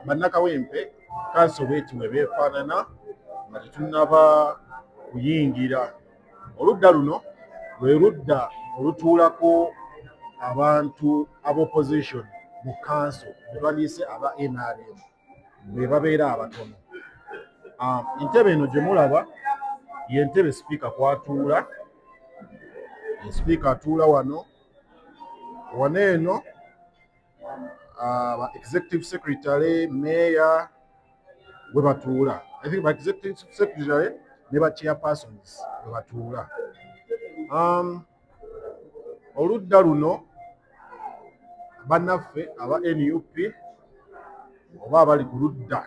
bannakawempe kanso bweti bwe beefaanana nga tetunnaba kuyingira. Oludda luno lwe ludda olutuulako abantu ab'opposition mu kanso be baliise aba NRM be babeera abatono. Entebe eno gye mulaba y'entebe sipiika kw'atuula. Sipiika atuula wano eno executive secretary, mayor we batuula. I think executive secretary ne ba chairpersons we batuula. Oludda luno bannaffe aba NUP oba abali ku ludda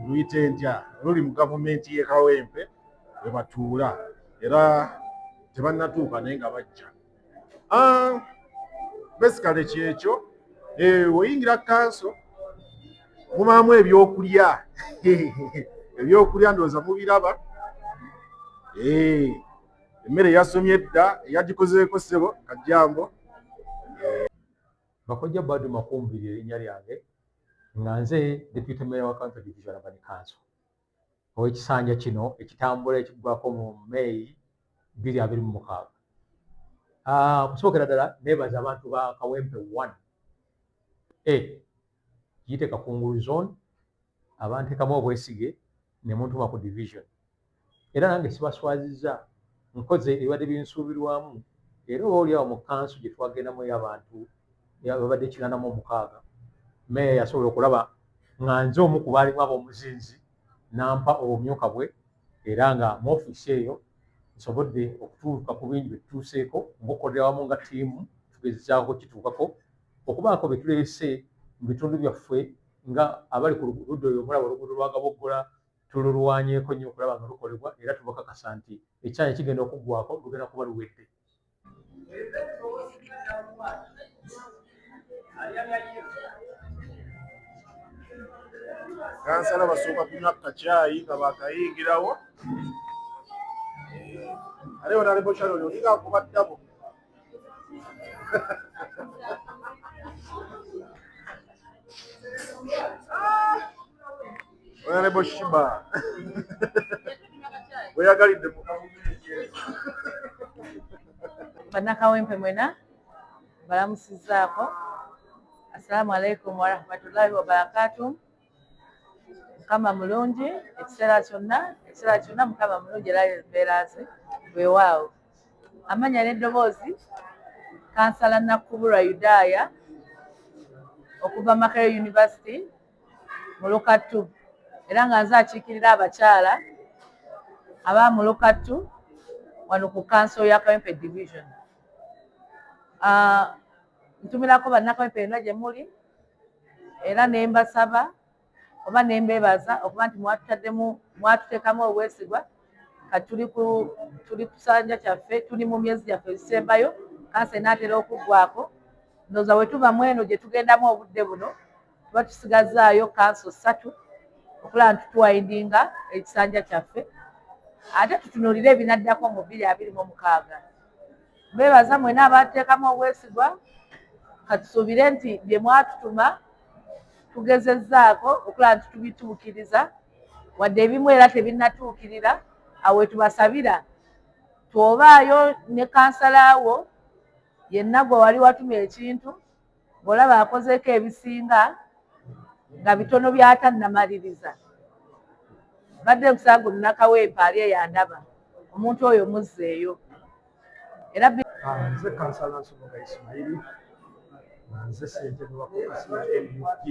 luyite ntya luli mu gavumenti y'e Kawempe we batuula era tebannatuuka naye nga bajja. Basically kyekyo. Oyingira kanso mubaamu ebyokulya. Ebyokulya ndowooza mubiraba. Emmere yasomye dda eyagikozeeko ssebo Kajjambo. Bakojja Badu Makumbiri erinnya lyange nga nze Deputy Mayor wa Kawempe Division Urban Council. Ow'ekisanja kino ekitambula ekiggwako mu May 2026. Okusookera ddala neebaza abantu ba Kawempe 1A giyite Kakungulu Zone abanteekamu obwesige ne muntuma ku division. Era nange sibaswazizza nkoze ebibadde binsuubirwamu era obaolyawo mu kanso gye twagendamu abantu babadde 86. Meya yasobola okulaba nga nze omu ku baalimu ab'omuzinzi nampa obumyuka bwe era nga mu ofiisi eyo nsobodde okutuuka ku bingi bye tutuuseeko ng'okolera wamu nga ttiimu tugezezaako kituukako okubaako bye tuleese mu bitundu byaffe nga abali ku ludda oyo omulaba oluguudo lwa Gaboggola tululwanyeeko nnyo okulaba nga lukolebwa era tubakakasa nti ekyanya kigenda okuggwako lugenda kuba luwedde. Kansala basooka kunywa kacaayi nga baakayingirawo. Ate wona aleboshalo olinga kuba ddabo. Wona aleboshiba. Weyagalidde mu gavumenti ezo. Bannakawempe mwena balamusizzaako. Assalamu alaikum wa rahmatullahi wa barakatuh. Mukama mulungi ekiseera kyonna Mukama mulungi era embeera ze weewaawo. Amanya n'eddoboozi Kansala Nakubulwa Yudaya okuva Makerere University mu Lukattu era nga nze akiikirira abakyala aba mu Lukattu wano ku kanso ya Kawempe Division. Ntumirako bannakawempe yonna gye muli era ne mbasaba oba ne mbeebaza okuba nti mwatuteekamu obwesigwa kati tuli ku kisanja kyaffe, tuli mu myezi gyaffe egisembayo, kansa enaatera okuggwako. Ndowooza bwe tuva mu eno gye tugendamu obudde buno tuba tusigazaayo kanso 3 okulaba nti tuwayindinga ekisanja kyaffe ate tutunuulire ebinaddako mu 2026. Mbeebaza mwena abatuteekamu obwesigwa katusuubire nti bye mwatutuma tugezezzaako okulaba nti tubituukiriza wadde ebimu era tebinnatuukirira. Awo tubasabira twobaayo ne kansalaawo yenna gwe wali watuma ekintu ng'olaba akozeeko ebisinga nga bitono by'atannamaliriza. Badde nkusanga Nakawempe ali eyandaba omuntu oyo muzzeeyo era nze kansala Nsoboga Ismail nze ssentebe wa kokasi ya NUP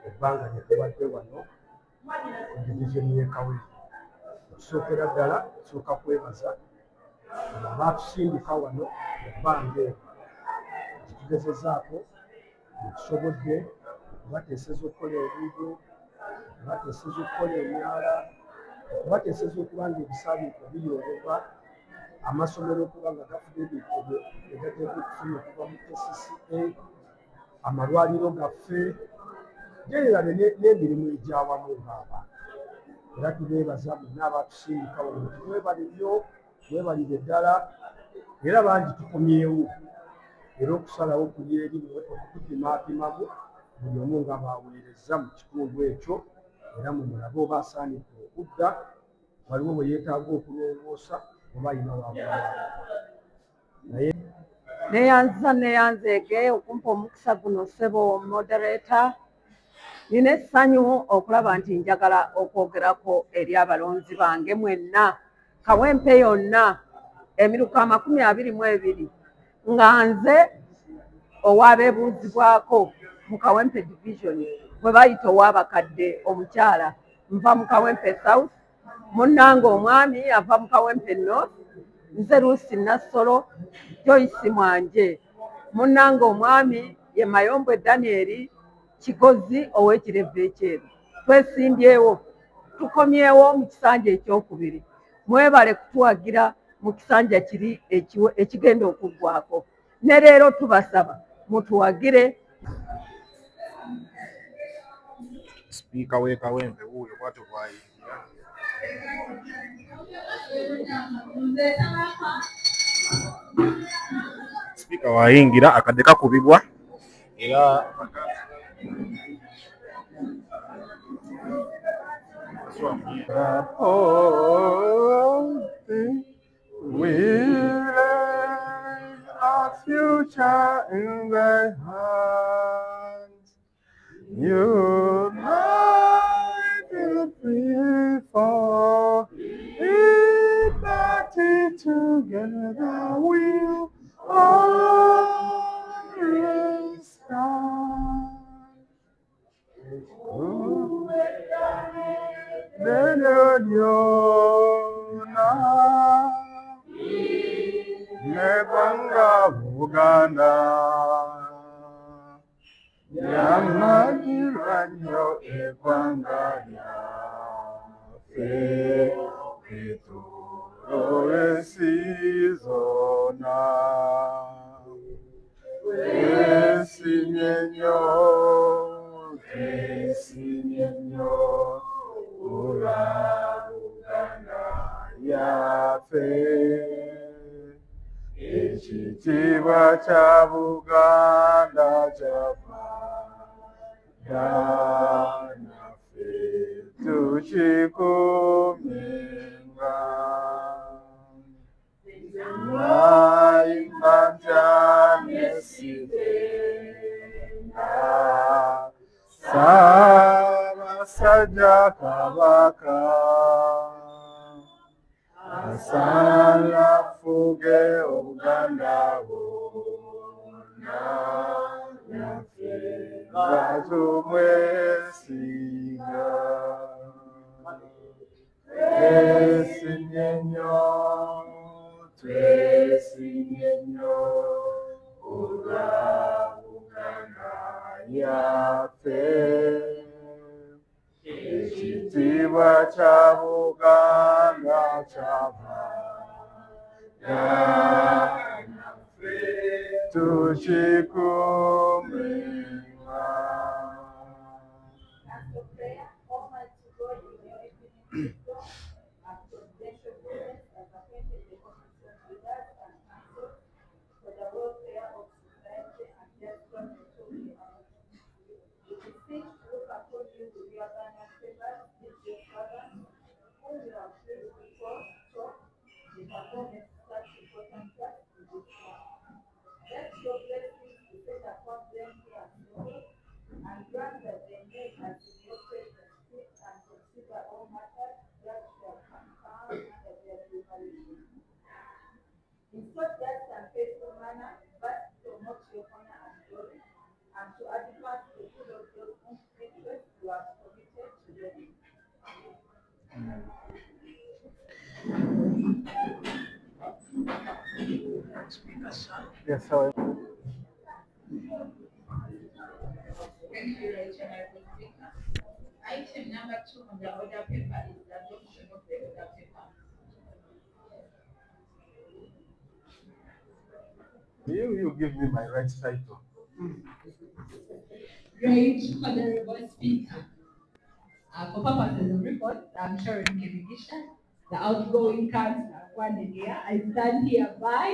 ebbanga lye tubadde wano ku divisioni y'e Kawempe. Okusookera ddala tusooka kwebaza abatusindika wano ebbanga eryo tugezezaako tusobodde bateeseza okukola ebigo, bateeseza okukola emyala, bateeseza okuba nga ebisaaniiko biyolebwa, amasomero okuba nga gafuna ebintu egateeka okufuna okuva mu KCCA, amalwaliro gaffe generally n'emirimu egyawamu ng'abantu. Era tubeebaza bonna abatusindika wano twebale nnyo, twebalire ddala era bangi tukomyewo era okusalawo kuli erimu okutupimaapimamu buli omu nga baweereza mu kitundu ekyo era mu mulabe oba asaanidde okudda waliwo bwe yeetaaga okulongoosa oba ayina naye neyanzeege okumpa omukisa guno ssebo moderator. Nina essanyu okulaba nti njagala okwogerako eri abalonzi bange mwenna Kawempe yonna emiruka 22 nga nze owaabeebuuzibwako mu Kawempe division bwe bayita ow'abakadde omukyala nva mu Kawempe South, munnange omwami ava mu Kawempe North, nze Lucy Nassolo, Joyce Mwanje, munnange omwami ye Mayombwe Daniel Kigozi ow'Ekireve ekyeru. Twesimbyewo tukomyewo mu kisanja ekyokubiri. Mwebale kutuwagira mu kisanja kiri ekigenda okuggwako. Ne leero tubasaba mutuwagire. Sipiika w'e Kawempe wuuyo bw'atyo bw'ayingira. Sipiika w'ayingira akadde kakubibwa era our future in thy hands. United we fall, united together we'll always stand. Nebanga Buganda Yamagiranyo Ekwanga Yafe Peturo Esizona Esinyenyo Ura Buganda Yafe Ekitiibwa kya Buganda kyava naffe tukikuumenga. Nayimba ntya nesigenga Ssaabasajja Kabaka asala fuge Obuganda bwonna naffe nga tumwesinga. Twesimye nnyo olwa Buganda yaffe. Ekitiibwa kya Buganda kyava naffe tukikuumenga. Yes, sir. Thank you, Rachel. Item number 2 on the order paper is the adoption of the order paper. You give me my right title. Great Honorable Speaker. For purposes of record, I'm Sharon Kemigisha, the outgoing councillor of Wandegia. I stand hereby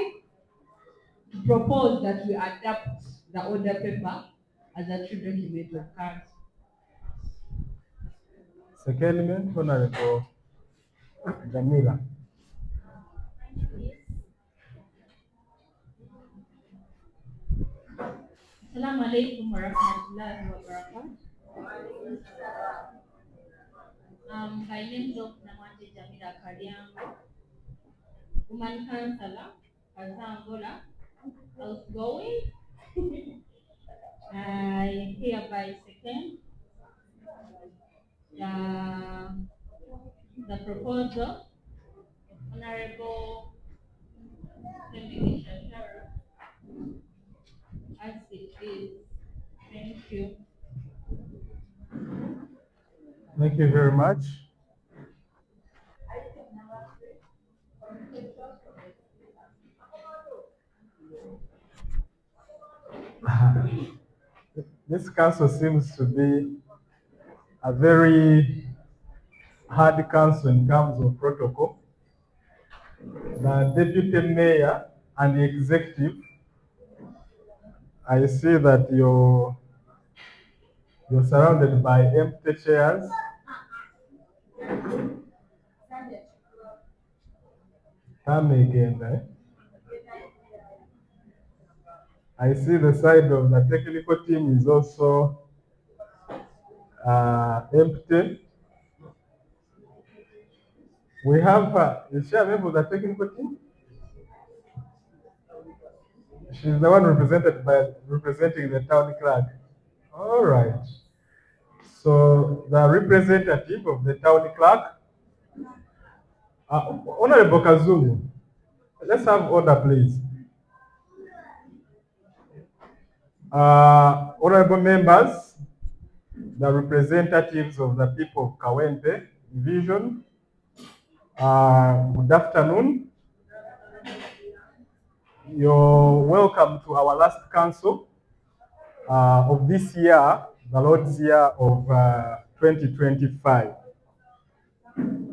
to propose that we adopt the order paper as a true document of council. Secondment, Honorable Jamila. Assalamu alaikum warahmatullahi wabarakatuh. By name of Namwanje Jamila Kariango, woman counselor, Kazangola, outgoing. I hereby second the proposal. Honorable Kemigisha Shara, as it is. Thank you. Thank you very much. This council seems to be a very hard council in terms of protocol. The deputy mayor and the executive, I see that you're surrounded by empty chairs. Come again, eh? I see the side of the technical team is also empty. We have, is she a member of the technical team? She's the one representing the town clerk. All right. So the representative of the town clerk, Honorable Kazungu, let's have order, please. Honorable members, the representatives of the people of Kawempe Division, good afternoon. You're welcome to our last council of this year, the Lord's year of 2025.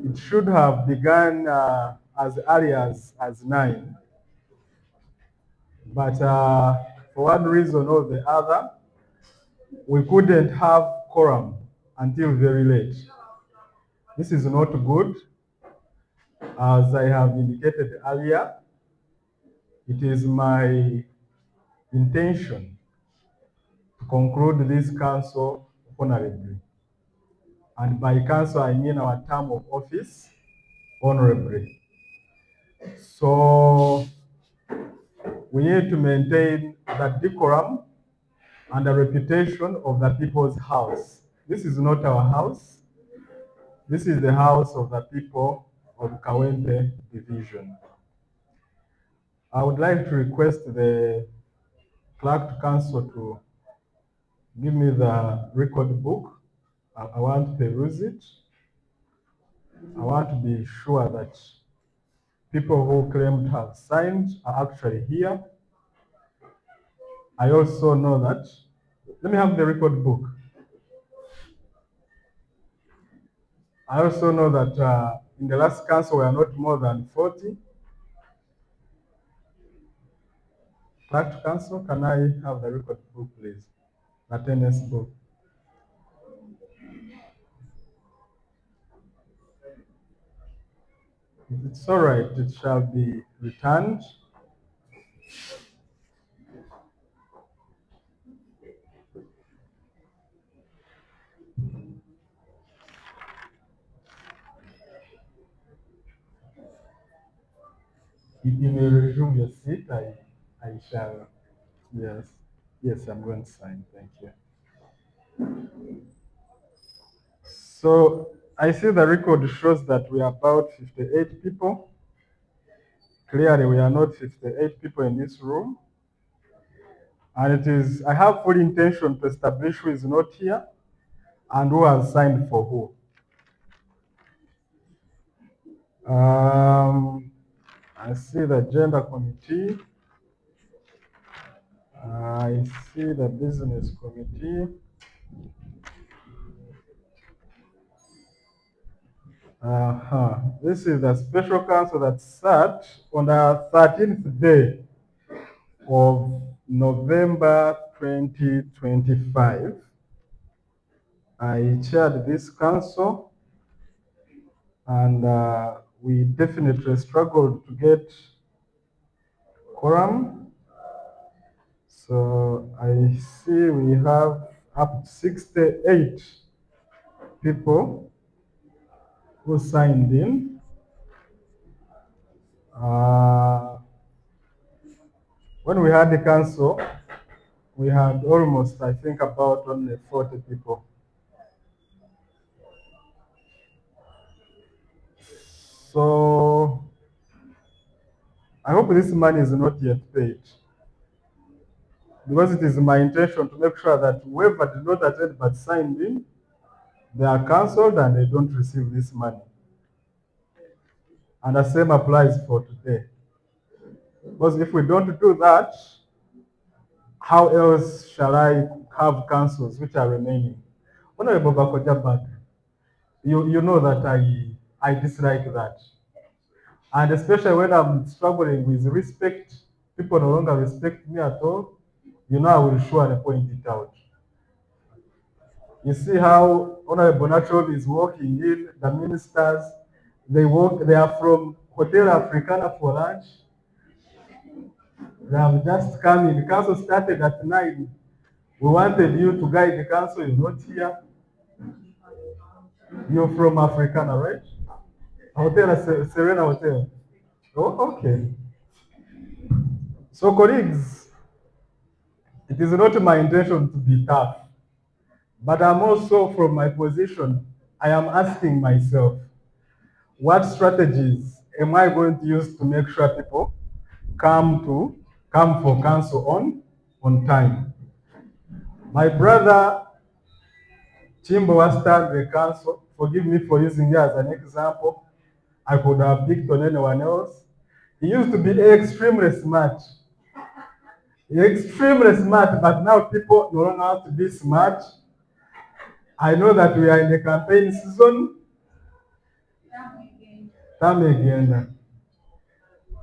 It should have begun as early as 9. But for one reason or the other, we couldn't have quorum until very late. This is not good. As I have indicated earlier, it is my intention to conclude this council honorably. And by council, I mean our term of office honorably. So we need to maintain the decorum and the reputation of the people's house. This is not our house. This is the house of the people of Kawempe Division. I would like to request the clerk to council to give me the record book. I want to peruse it. I want to be sure that people who claim to have signed are actually here. I also know that, let me have the record book. I also know that in the last council, we are not more than 40. Clerk to council, can I have the record book, please? Attendance book. It's all right, it shall be returned. You may resume your seat. I shall. Yes. Yes, I'm going to sign. Thank you. So I see the record shows that we are about 58 people. Clearly, we are not 58 people in this room. And it is, I have full intention to establish who is not here and who has signed for who. I see the gender committee. I see the business committee. This is the special council that sat on the 13th day of November 2025. I chaired this council, and we definitely struggled to get quorum. So I see we have up to 68 people who signed in. When we had the council, we had almost, I think, about only 40 people. So I hope this money is not yet paid, because it is my intention to make sure that whoever did not attend but signed in, they are cancelled and they don't receive this money. And the same applies for today. Because if we don't do that, how else shall I have councils which are remaining? Honorable Bakojabad, you know that I dislike that. And especially when I'm struggling with respect, people no longer respect me at all, I will surely point it out. You see how Honorable Nachov is walking in, the ministers, they are from Hotel Africana for lunch. They have just come in. The council started at 9. We wanted you to guide the council, you're not here. You're from Africana, right? Hotel Serena Hotel. Oh, okay. So colleagues, it is not my intention to be tough, but I'm also, from my position, I am asking myself, what strategies am I going to use to make sure people come for council on time? My brother Chimbo was started the council. Forgive me for using it as an example. I could have picked on anyone else. He used to be extremely smart. Extremely smart, but now people no longer have to be smart. I know that we are in the campaign season. Time again.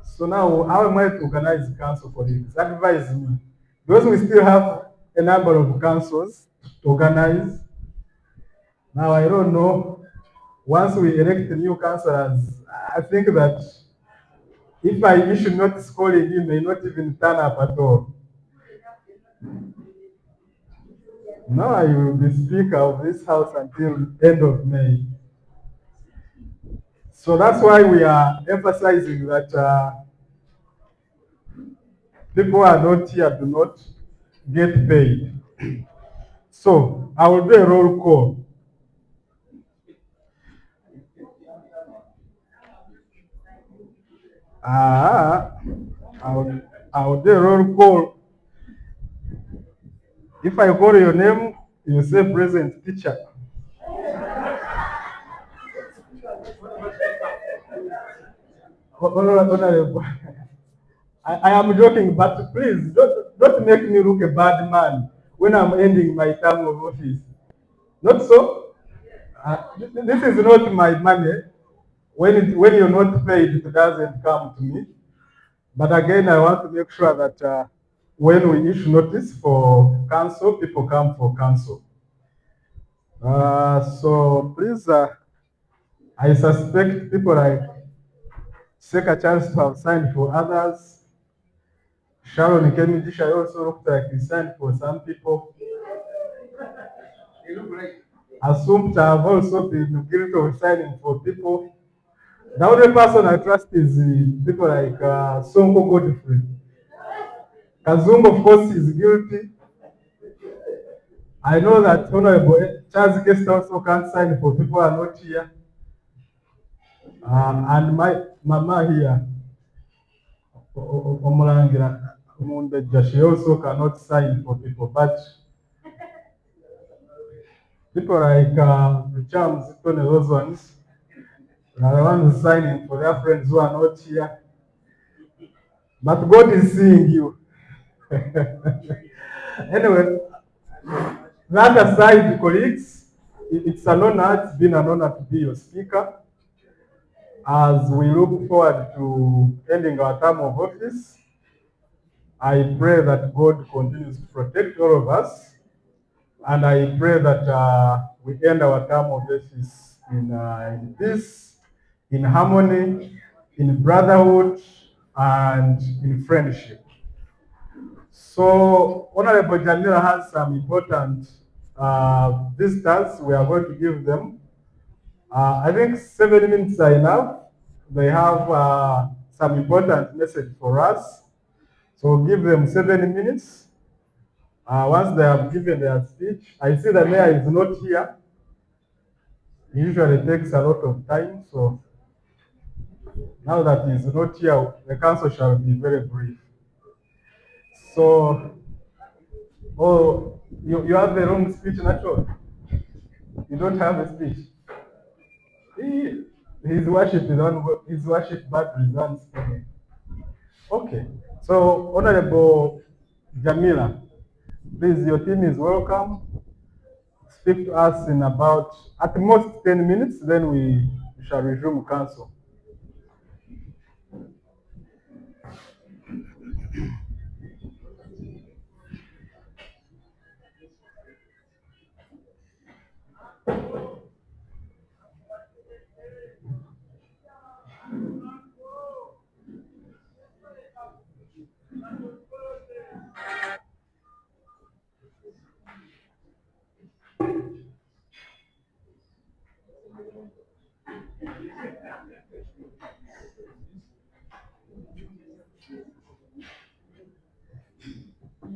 So now, how am I to organize the council for this? Advise me. Because we still have a number of councils to organize. Now, I don't know. Once we elect new councillors, I think that if I issue notice calling, you may not even turn up at all. Now I will be speaker of this house until end of May. So that's why we are emphasizing that people who are not here do not get paid. So I will do a roll call. I will do a roll call. If I call your name, you say present teacher. Honorable, I am joking, but please don't make me look a bad man when I'm ending my term of office. Not so. This is not my money. When you're not paid, it doesn't come to me. But again, I want to make sure that when we issue notice for council, people come for council. So please, I suspect people like take a chance to have signed for others. Sharon Kemidisha also looked like he signed for some people. Assumed to have also been guilty of signing for people. The only person I trust is people like Sonko Godfrey. Kazungu, of course, is guilty. I know that Honorable Charles Kester also can't sign for people who are not here. And my mama here, Omulangira, she also cannot sign for people. But people like the Charms, those ones, are the ones signing for their friends who are not here. But God is seeing you. Anyway, that aside, colleagues, it's an honor. It's been an honor to be your speaker. As we look forward to ending our term of office, I pray that God continues to protect all of us, and I pray that we end our term of office in peace, in harmony, in brotherhood, and in friendship. So Honorable Jamila has some important visitors. We are going to give them. I think 7 minutes are enough. They have some important message for us. So we'll give them 7 minutes. Once they have given their speech, I see the mayor is not here. It usually takes a lot of time. So now that he's not here, the council shall be very brief. So, oh, you have the wrong speech, Nacho. You don't have a speech. His worship is on his worship battery is on speaking. Okay. So, Honorable Jamila, please, your team is welcome. Speak to us in about at most 10 minutes, then we shall resume council.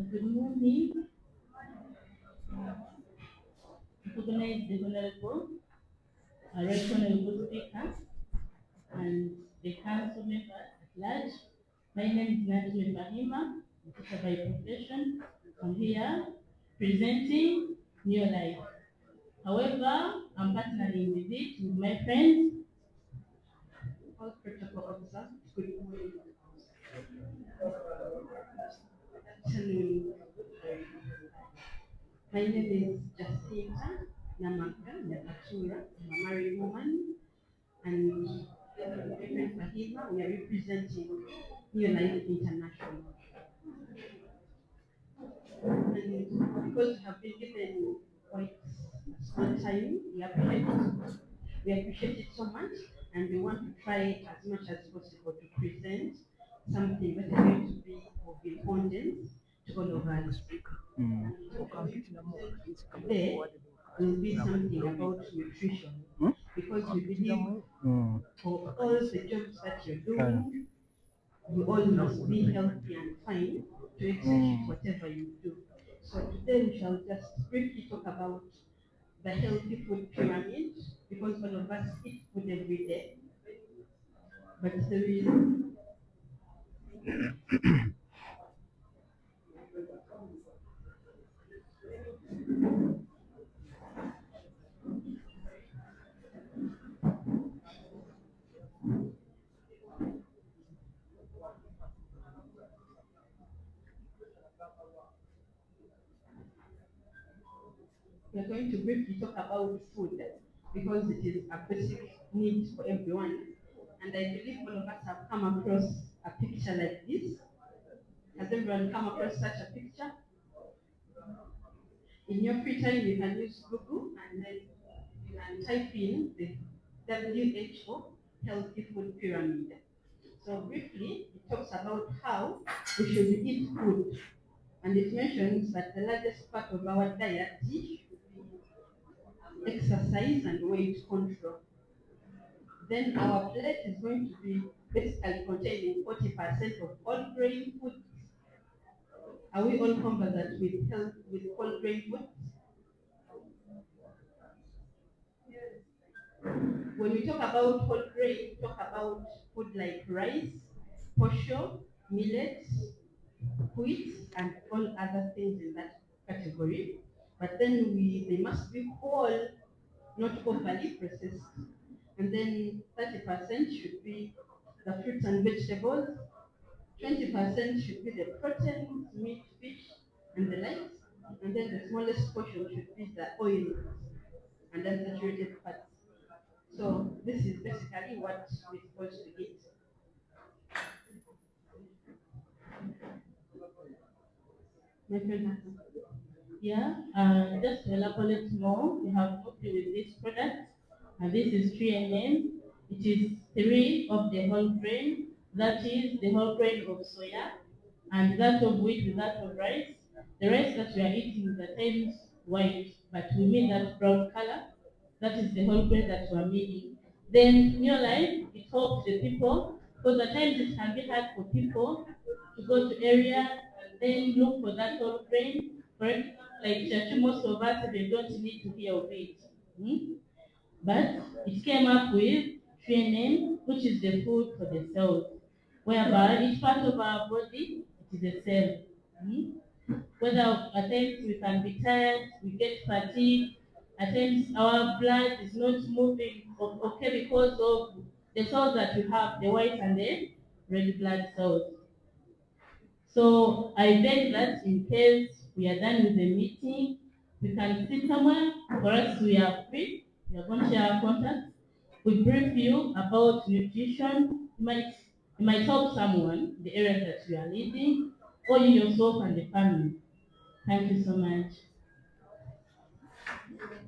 Good morning. Recognize the Honorable Right Honorable Speaker and the council members at large. My name is Najmi Bahima, a teacher by profession. I'm here presenting New Life. However, I'm partnering with it with my friends. All protocol officer, good morning. Afternoon. My name is Jacinta Namaka Nyakatura. I'm a married woman, and my friend Fahima, we are representing New Life International. And because we have been given quite a small time, we appreciate it so much, and we want to try as much as possible to present something that is going to be of importance to all of us. Today will be something about nutrition, because we believe for all the jobs that you're doing, you all must be healthy and fine to execute whatever you do. So today we shall just briefly talk about the healthy food pyramid, because all of us eat food every day. But there is we are going to briefly talk about food, because it is a basic need for everyone. And I believe all of us have come across a picture like this. Has everyone come across such a picture? In your free time, you can use Google and then you can type in the WHO Healthy Food Pyramid. So briefly, it talks about how we should eat food. And it mentions that the largest part of our diet should be exercise and weight control. Then our plate is going to be basically containing 40% of all grain foods. Are we all conversant with health with whole grain foods? When we talk about whole grain, we talk about food like rice, posho, millets, wheat, and all other things in that category. But then they must be whole, not overly processed. And then 30% should be the fruits and vegetables, 20% should be the proteins, meat, fish, and the likes. And then the smallest portion should be the oils and unsaturated fats. So this is basically what we're supposed to eat. My friend Hassan. Yeah, just to elaborate more, we have moved with this product, and this is 3 It is 3 of the whole grain, that is the whole grain of soya, and that of wheat with that of rice. The rice that we are eating is at times white, but we mean that brown color. That is the whole grain that we are meaning. Then New Life, it helps the people, because at times it can be hard for people to go to area and then look for that whole grain. Correct? Like Chachu, most of us they don't need to hear of it. Hmm? But it came up with training, which is the food for the cells, whereby each part of our body it is a cell. Hmm? Whether at times we can be tired, we get fatigued, at times our blood is not moving okay because of the cells that we have, the white and the red blood cells. So I beg that in case we are done with the meeting, we can sit somewhere. For us, we are free. We are going to share our contacts. We brief you about nutrition. You might help someone in the area that you are leading, or you yourself and the family. Thank you so much.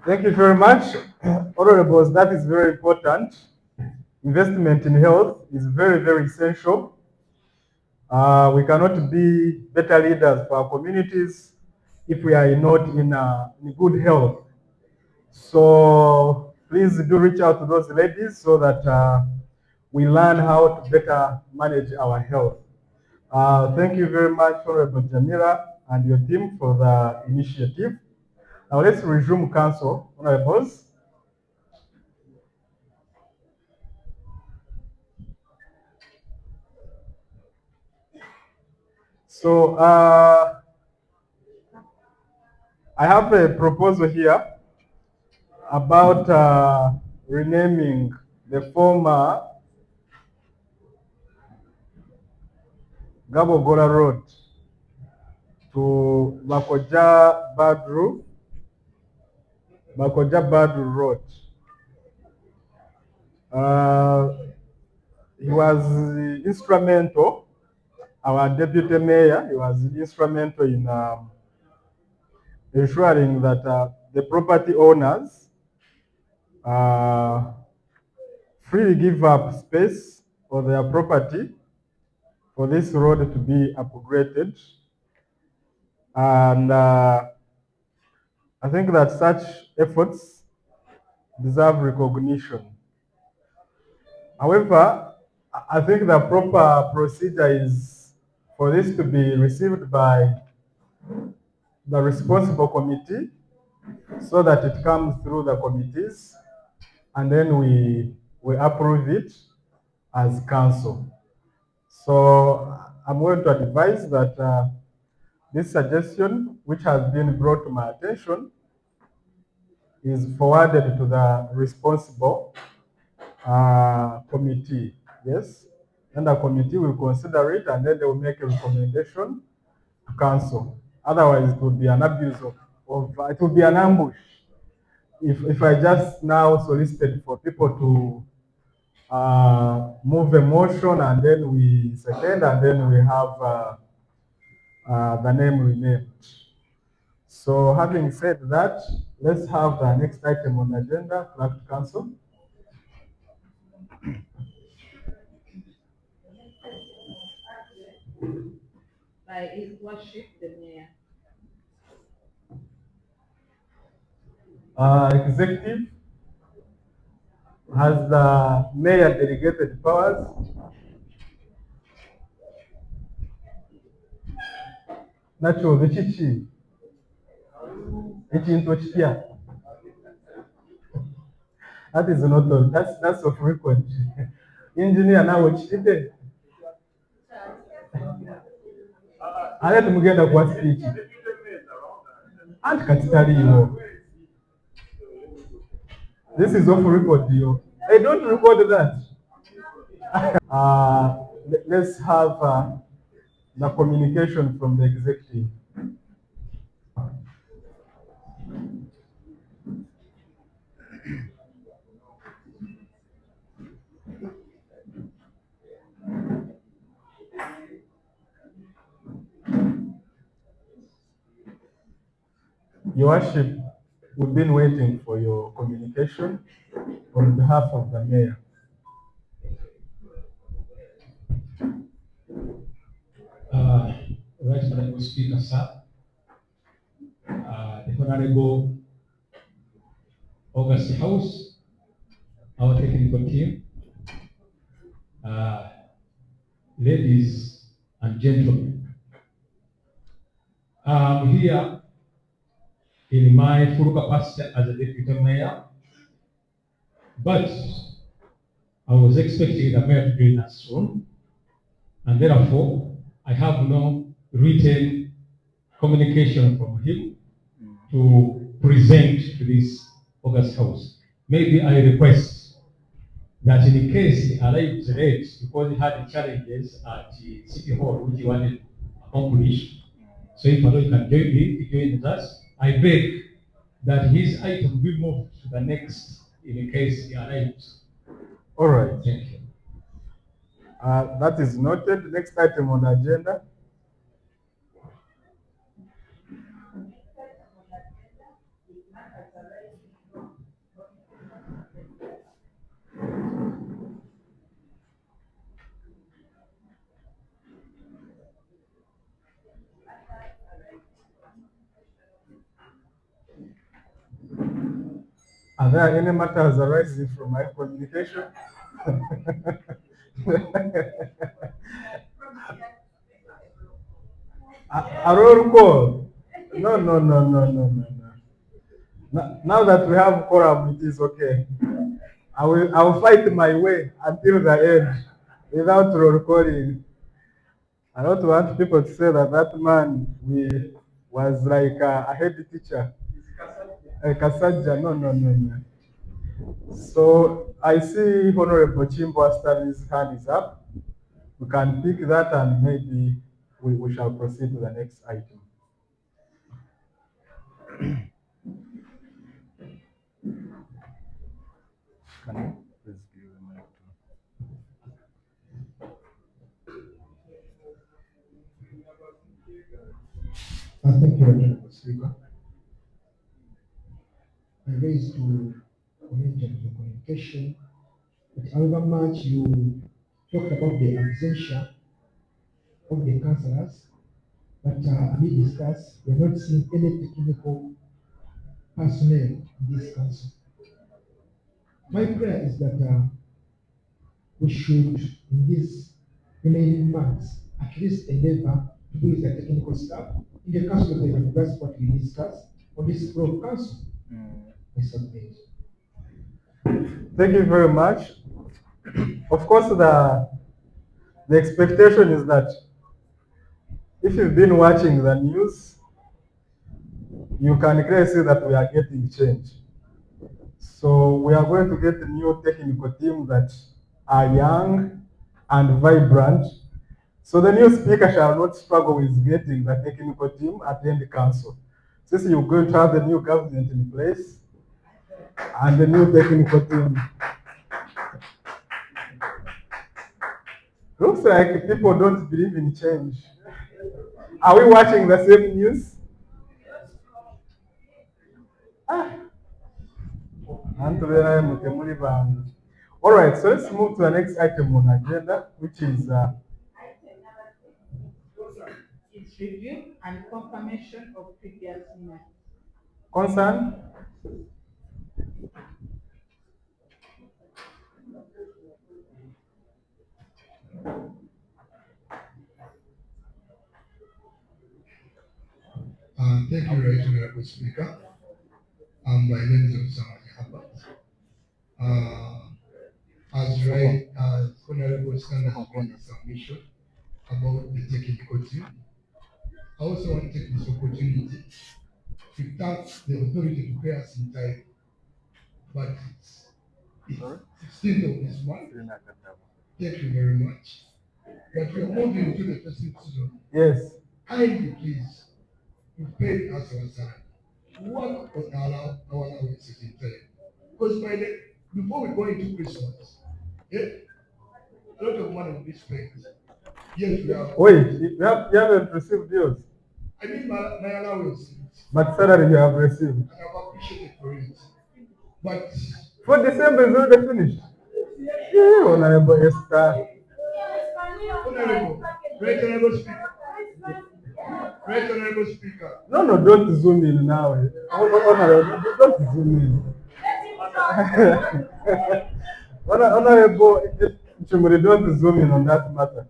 Thank you very much, Honorables. That is very important. Investment in health is very, very essential. We cannot be better leaders for our communities if we are not in good health. So please do reach out to those ladies so that we learn how to better manage our health. Thank you very much, Honorable Jamila and your team for the initiative. Now let's resume council, Honorables. So I have a proposal here about renaming the former Gabogola Road to Bakoja Badru Road. He was instrumental, our deputy mayor, he was instrumental in ensuring that the property owners freely give up space for their property for this road to be upgraded. And I think that such efforts deserve recognition. However, I think the proper procedure is for this to be received by the responsible committee so that it comes through the committees and then we approve it as council. So I'm going to advise that this suggestion, which has been brought to my attention, is forwarded to the responsible committee. Yes, and the committee will consider it and then they will make a recommendation to council. Otherwise, it would be an abuse of it would be an ambush if I just now solicited for people to move a motion and then we second and then we have the name renamed. So having said that, let's have the next item on the agenda, Clerk Council. By His Worship the Mayor. Executive, has the mayor delegated powers? Nacho bichichi ekintu ekipya. That is not all. That's of record. Engineer nawe kikite. Ale tumugenda kwa speech. Anti katitaliyo. This is off record, yo. They don't record that. Let's have the communication from the executive. Your Worship, we've been waiting for your communication on behalf of the mayor. Right Honorable Speaker, sir, the Honorable August House, our technical team, ladies and gentlemen. I'm here in my full capacity as a deputy mayor, but I was expecting the mayor to join us soon, and therefore I have no written communication from him to present to this August House. Maybe I request that in case he arrived late because he had challenges at the City Hall which he wanted to accomplish, so if he can join us, I beg that his item be moved to the next in case he arrives. All right. Thank you. That is noted. Next item on the agenda. Are there any matters arising from my communication? A roll call? No. Now that we have quorum, it is okay. I will fight my way until the end without roll calling. I don't want people to say that that man was like a head teacher. Kasaja, no. So I see Honorable Chimbo Stanley's hand is up. We can pick that and maybe we shall proceed to the next item. Can you please give the mic to... Thank you, Honorable Speaker. I raise to comment on the communication that however much you talked about the absentia of the councillors, but we discussed, we are not seeing any technical personnel in this council. My prayer is that we should, in these remaining months, at least endeavor to do with the technical staff in the council of the that's what we discussed on this floor of council. I submit. Thank you very much. Of course, the expectation is that if you've been watching the news, you can clearly see that we are getting change. So we are going to get a new technical team that are young and vibrant. So the new speaker shall not struggle with getting the technical team at the end council. Since you're going to have the new government in place and the new technical team. Looks like people don't believe in change. Are we watching the same news? All right, so let's move to the next item on agenda, which is It's review and confirmation of previous minutes. concern. Thank you, Right Honorable Speaker. My name is Osama Yahabat. As Honorable Standard has made his submission about the technical team, I also want to take this opportunity to thank the authority to pay us in time. But it's 16th of this month. Thank you very much. But we are moving to the festive season. Yes. Kindly, please, you pay us our salary. Work on our allowances in time. Because before we go into Christmas, a lot of money will be spent. Yes, we have. Wait, you haven't received yours? I mean, my allowance But salary you have received. and I've appreciated for it. But For December is already finished. Yeah, Honorable Esther. Honorable, Right Honorable Speaker, Right Honorable Speaker, No, no, don't zoom in now. Honorable, don't zoom in. Honorable Chumuri, don't zoom in on that matter.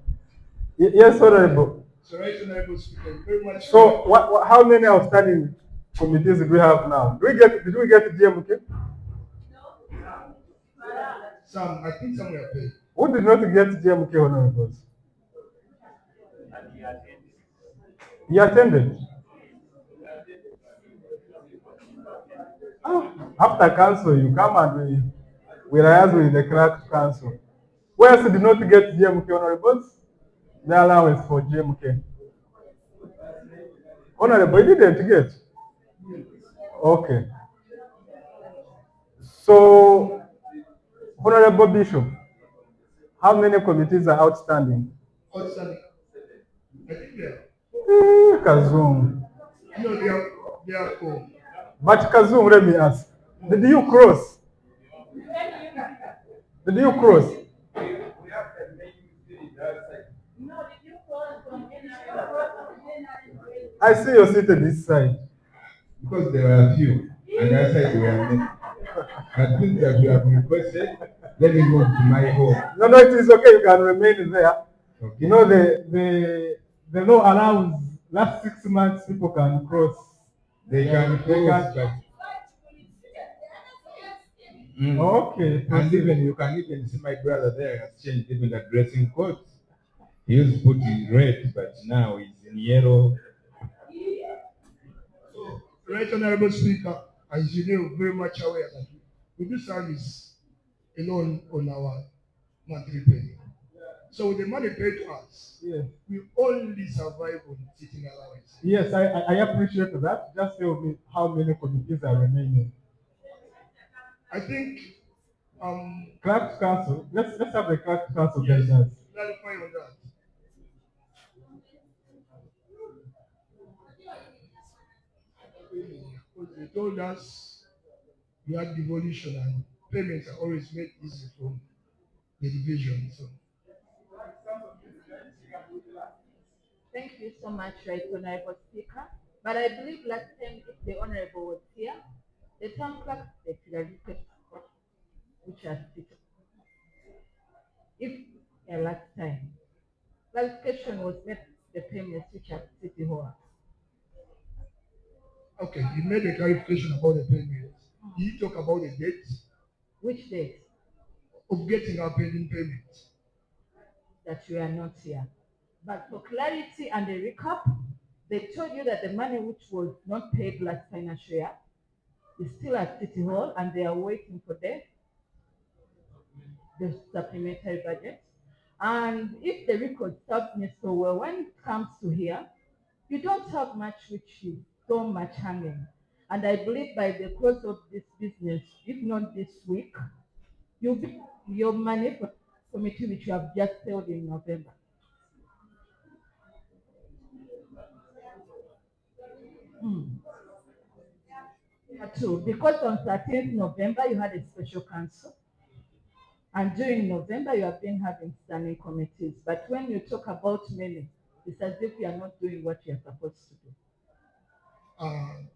Yes, Honorable. so Right Honorable Speaker, very much. So, how many outstanding committees do we have now? Did we get GMK? Some, I think some were paid. Who did not get GMK honorables? He attended. Oh, after council, you come and we liaise with the clerk council. Who else did not get GMK honorables? The allowance for GMK. Honorable, you didn't get. Okay. So, Honorable Bishop, how many committees are outstanding? Outstanding. I think they are. Kazum. No, they are 4. But Kazum, let me ask. Did you cross? Did you cross? I see you're seated this side. Because there were a few, and that side there were many. But since that you have requested, let me go to my home. No, it is okay. You can remain there. Okay. You know, the law allows last 6 months people can cross. They can cross, but Okay. and even you can even see my brother there has changed even the dressing code. He used to put in red, but now he's in yellow. So, Right Honorable Speaker, as you know, very much aware that we do service alone on our monthly pay. So with the money paid to us, Yes. we only survive on sitting allowance. Yes, I appreciate that. Just tell me how many committees are remaining. I think Clerk Council. Let's have the Clerk Council yes, guidance. clarify on that. Because they told us you had devolution and payments are always made easy from the division. So Thank you so much, Right Honorable Speaker. But I believe last time, if the Honorable was here, the town clerk declared which has sit. If last time, clarification was made the payments which are City Hall. okay, you made a clarification about the payments. Did you talk about the date Which date? of getting our pending payments? That you are not here. But for clarity and a recap, they told you that the money which was not paid last financial year is still at City Hall and they are waiting for the supplementary budget. And if the record serves me so well, when it comes to here, you don't have much which is so much hanging. And I believe by the course of this business, if not this week, you'll be your money for committee which you have just held in November. True, because on 13th November you had a special council, and during November you have been having standing committees. But when you talk about many, it's as if you are not doing what you are supposed to do.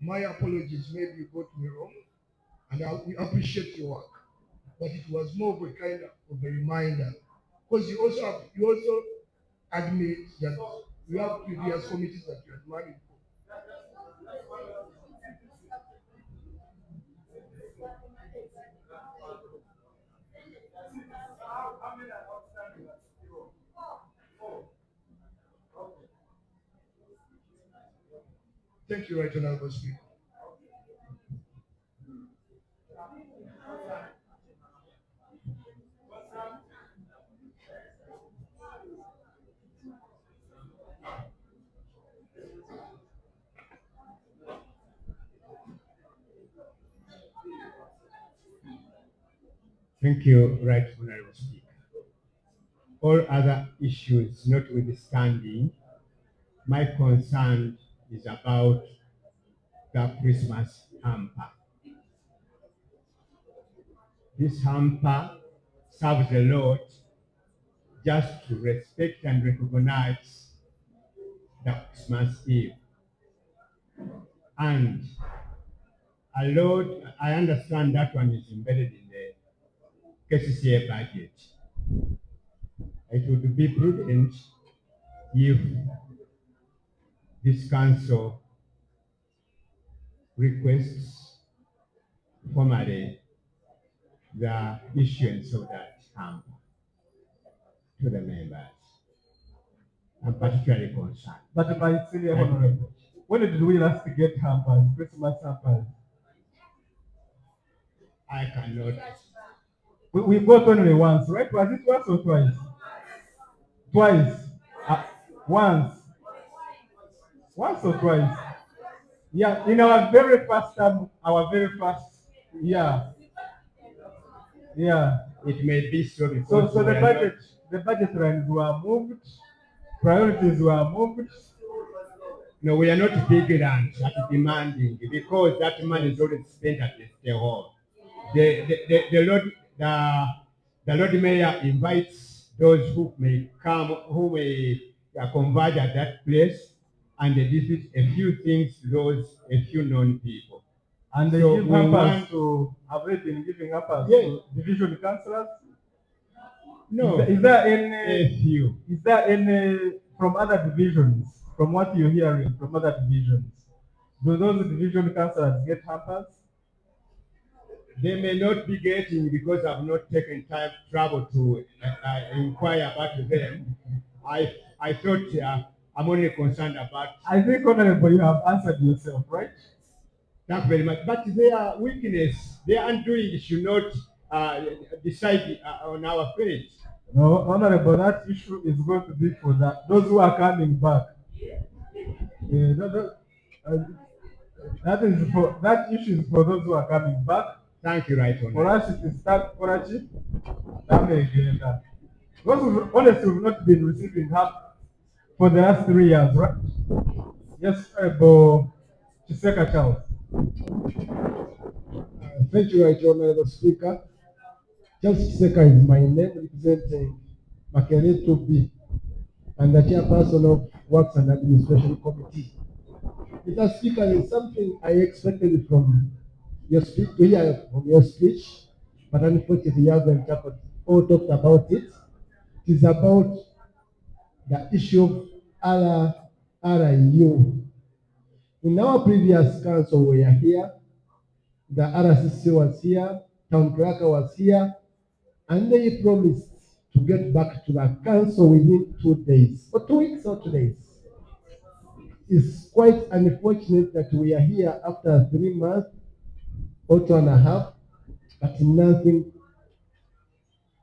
My apologies, maybe you got me wrong, and we appreciate your work, but it was more of a kind of a reminder, because you also admit that we have previous committees that you had money for. Thank you, Right Honorable Speaker. Thank you, Right Honorable Speaker. All other issues notwithstanding, my concern is about the Christmas hamper. This hamper serves the Lord just to respect and recognize the Christmas Eve. And a lot, I understand that one is embedded in the KCCA budget. It would be prudent if this council requests formally the issuance of that hamper to the members. I'm particularly concerned. But by senior honorable, when did we last get hampers, Christmas hampers? I cannot. We got only once, right? Was it once or twice? Twice. Once. Once or twice. Yeah, in our very first time, yeah. Yeah. It may be so because So the budget lines were moved, priorities were moved. No, we are not vigilant at demanding because that money is already spent at the hall. The Lord Mayor invites those who may come, who may converge at that place and visit a few things, a few known people. And they So give we hampers want to, have they been giving hampers Yes. to division councillors? No, Is there any, a few. is there any from other divisions, from what you're hearing from other divisions? Do those division councillors get hampers? They may not be getting because I've not taken trouble to inquire about them. I thought I'm only concerned about. I think, Honorable, you have answered yourself, right? Thank you very much. But their weakness, their undoing should not decide on our fate. No, Honorable, that issue is going to be for those who are coming back. That issue is for those who are coming back. Thank you, right on. For us, it is start Korachi. Because honestly, we've not been receiving help for the last 3 years, right? Yes, Chiseka Charles. Thank you, Right Honorable Speaker. Charles Chiseka is my name, representing Makerere 2B and the chairperson of Works and Administration Committee. Mr. Speaker, there is something I expected from your speech, to hear from your speech, but unfortunately you haven't all talked about it. It is about the issue of RRU. In our previous council, we are here, the RCC was here, town clerk was here, and they promised to get back to the council within 2 days, or 2 weeks or 2 days. It's quite unfortunate that we are here after 3 months or 2.5, but nothing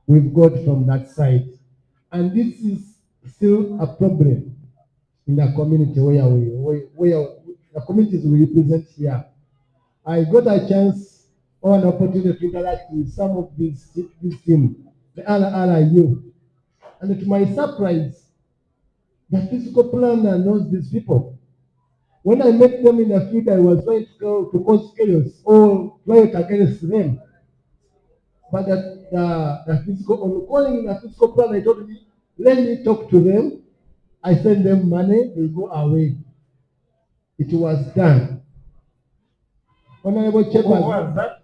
we've got from that side. And this is still a problem in the community where the communities we represent here. I got a chance or an opportunity to interact with some of this team, the RRU. And to my surprise, the physical planner knows these people. When I met them in the field, I was trying to cause chaos or fight against them. But the physical, on calling the physical planner, I told me, let me talk to them. I send them money, they go away. It was done. Honorable Chairman. What was that?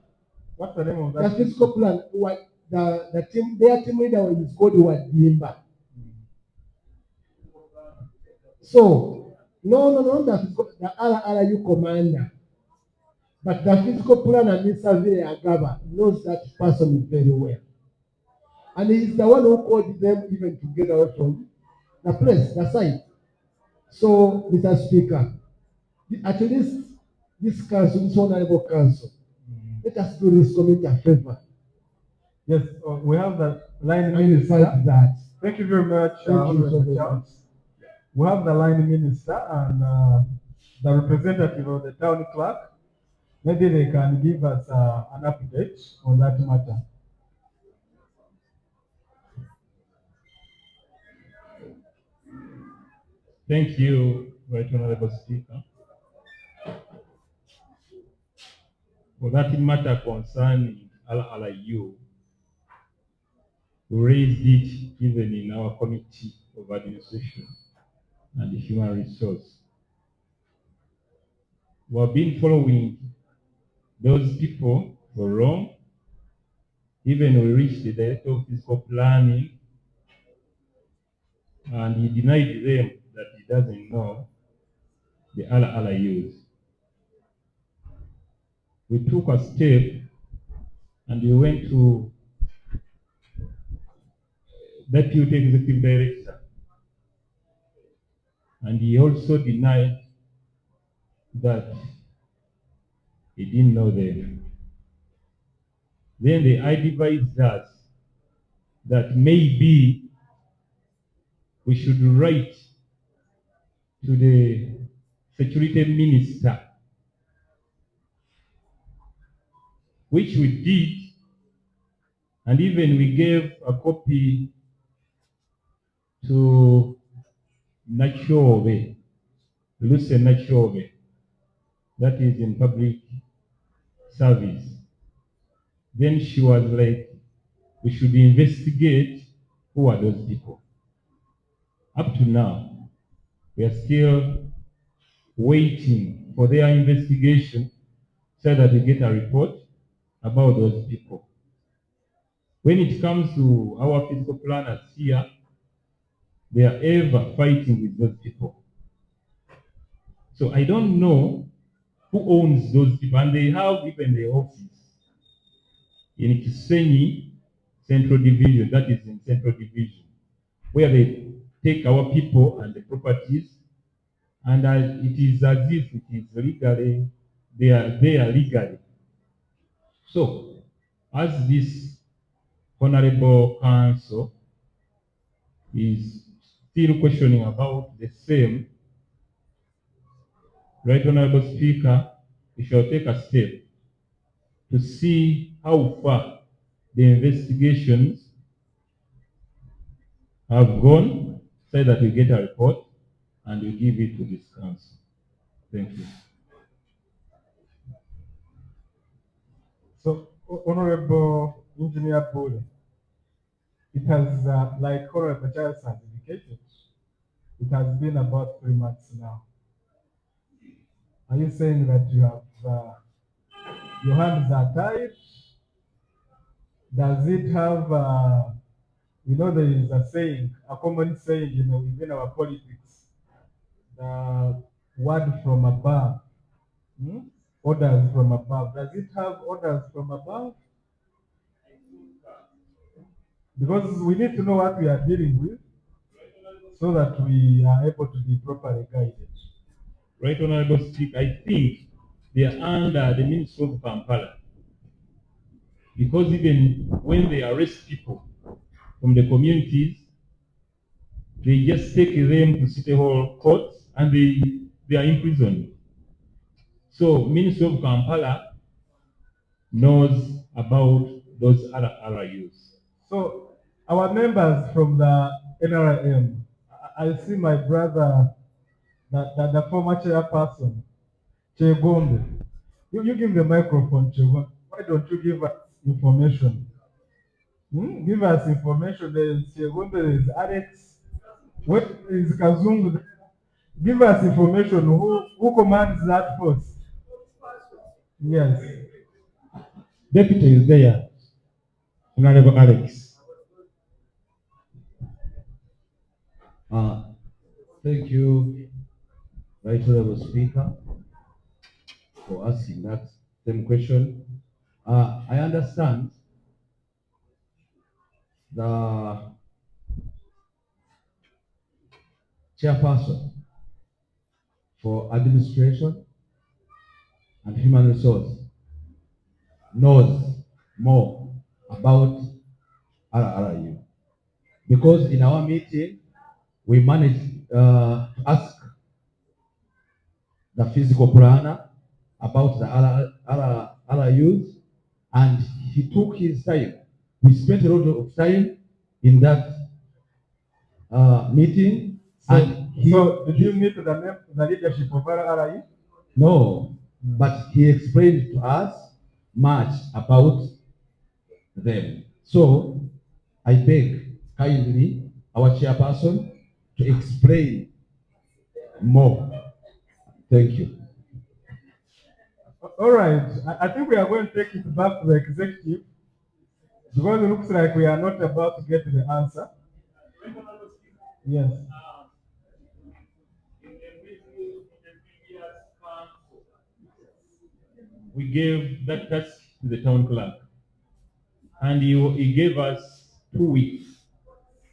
What's the name of that? The physical plan, their team leader is called Wadimba. So, no, the RRU commander. But the physical planner, Mr. Agaba, knows that person very well. And he's the one who called them even to get out from the place, the site. So, Mr. Speaker, at least this council, this honorable council, let us do this community a favor. Yes, we have the line minister. That. Thank you very much, Charles. We have the line minister and the representative of the town clerk. Maybe they can give us an update on that matter. Thank you, Right Honorable Speaker. For that matter concerning RRU, we raised it even in our committee of administration and human resource. We have been following those people for long. Even we reached the director of physical planning, and he denied them that he doesn't know the RRUs. We took a step and we went to deputy executive director, and he also denied that he didn't know them. Then they advised us that maybe we should write to the security minister, which we did, and even we gave a copy to Nachove, Lucy Nachove, that is in public service. Then she was like, we should investigate who are those people. Up to now, we are still waiting for their investigation so that we get a report about those people. When it comes to our physical planners here, they are ever fighting with those people. So I don't know who owns those people, and they have even the office in Kisenyi Central Division, that is in Central Division, where they take our people and the properties, and it is as if it is legally, they are there legally. So, as this Honorable Council is still questioning about the same, Right Honorable Speaker, we shall take a step to see how far the investigations have gone, so that we get a report and we give it to this council. Thank you. So, Honorable Engineer Bole, it has, like Honorable Charles has indicated, it has been about 3 months now. Are you saying that you have, your hands are tied? Does it have, there is a saying, a common saying, within our politics, the word from above, orders from above. Does it have orders from above? Because we need to know what we are dealing with so that we are able to be properly guided. Right Honorable Speaker, I think they are under the Ministry of Kampala. Because even when they arrest people from the communities, they just take them to City Hall courts and they are imprisoned. So Ministry of Kampala knows about those RRUs. So our members from the NRM, I see my brother, the former chairperson, Kawempe. You give the microphone, Kawempe. Why don't you give us information? Give us information. There is Kawempe, there is Alex. What is Kazungu? Give us information. Who commands that force? Yes. Deputy is there, Honorable Alex. Thank you, Right Honorable Speaker, for asking that same question. I understand the chairperson for administration and human resource knows more about RRU, because in our meeting we managed to ask the physical planner about the RRUs, and he took his time. We spent a lot of time in that meeting. So did you meet the leadership of RRU? No, but he explained to us much about them. So I beg kindly our chairperson to explain more. Thank you. All right, I think we are going to take it back to the executive because it looks like we are not about to get the answer. Yes. We gave that task to the town clerk, and he gave us 2 weeks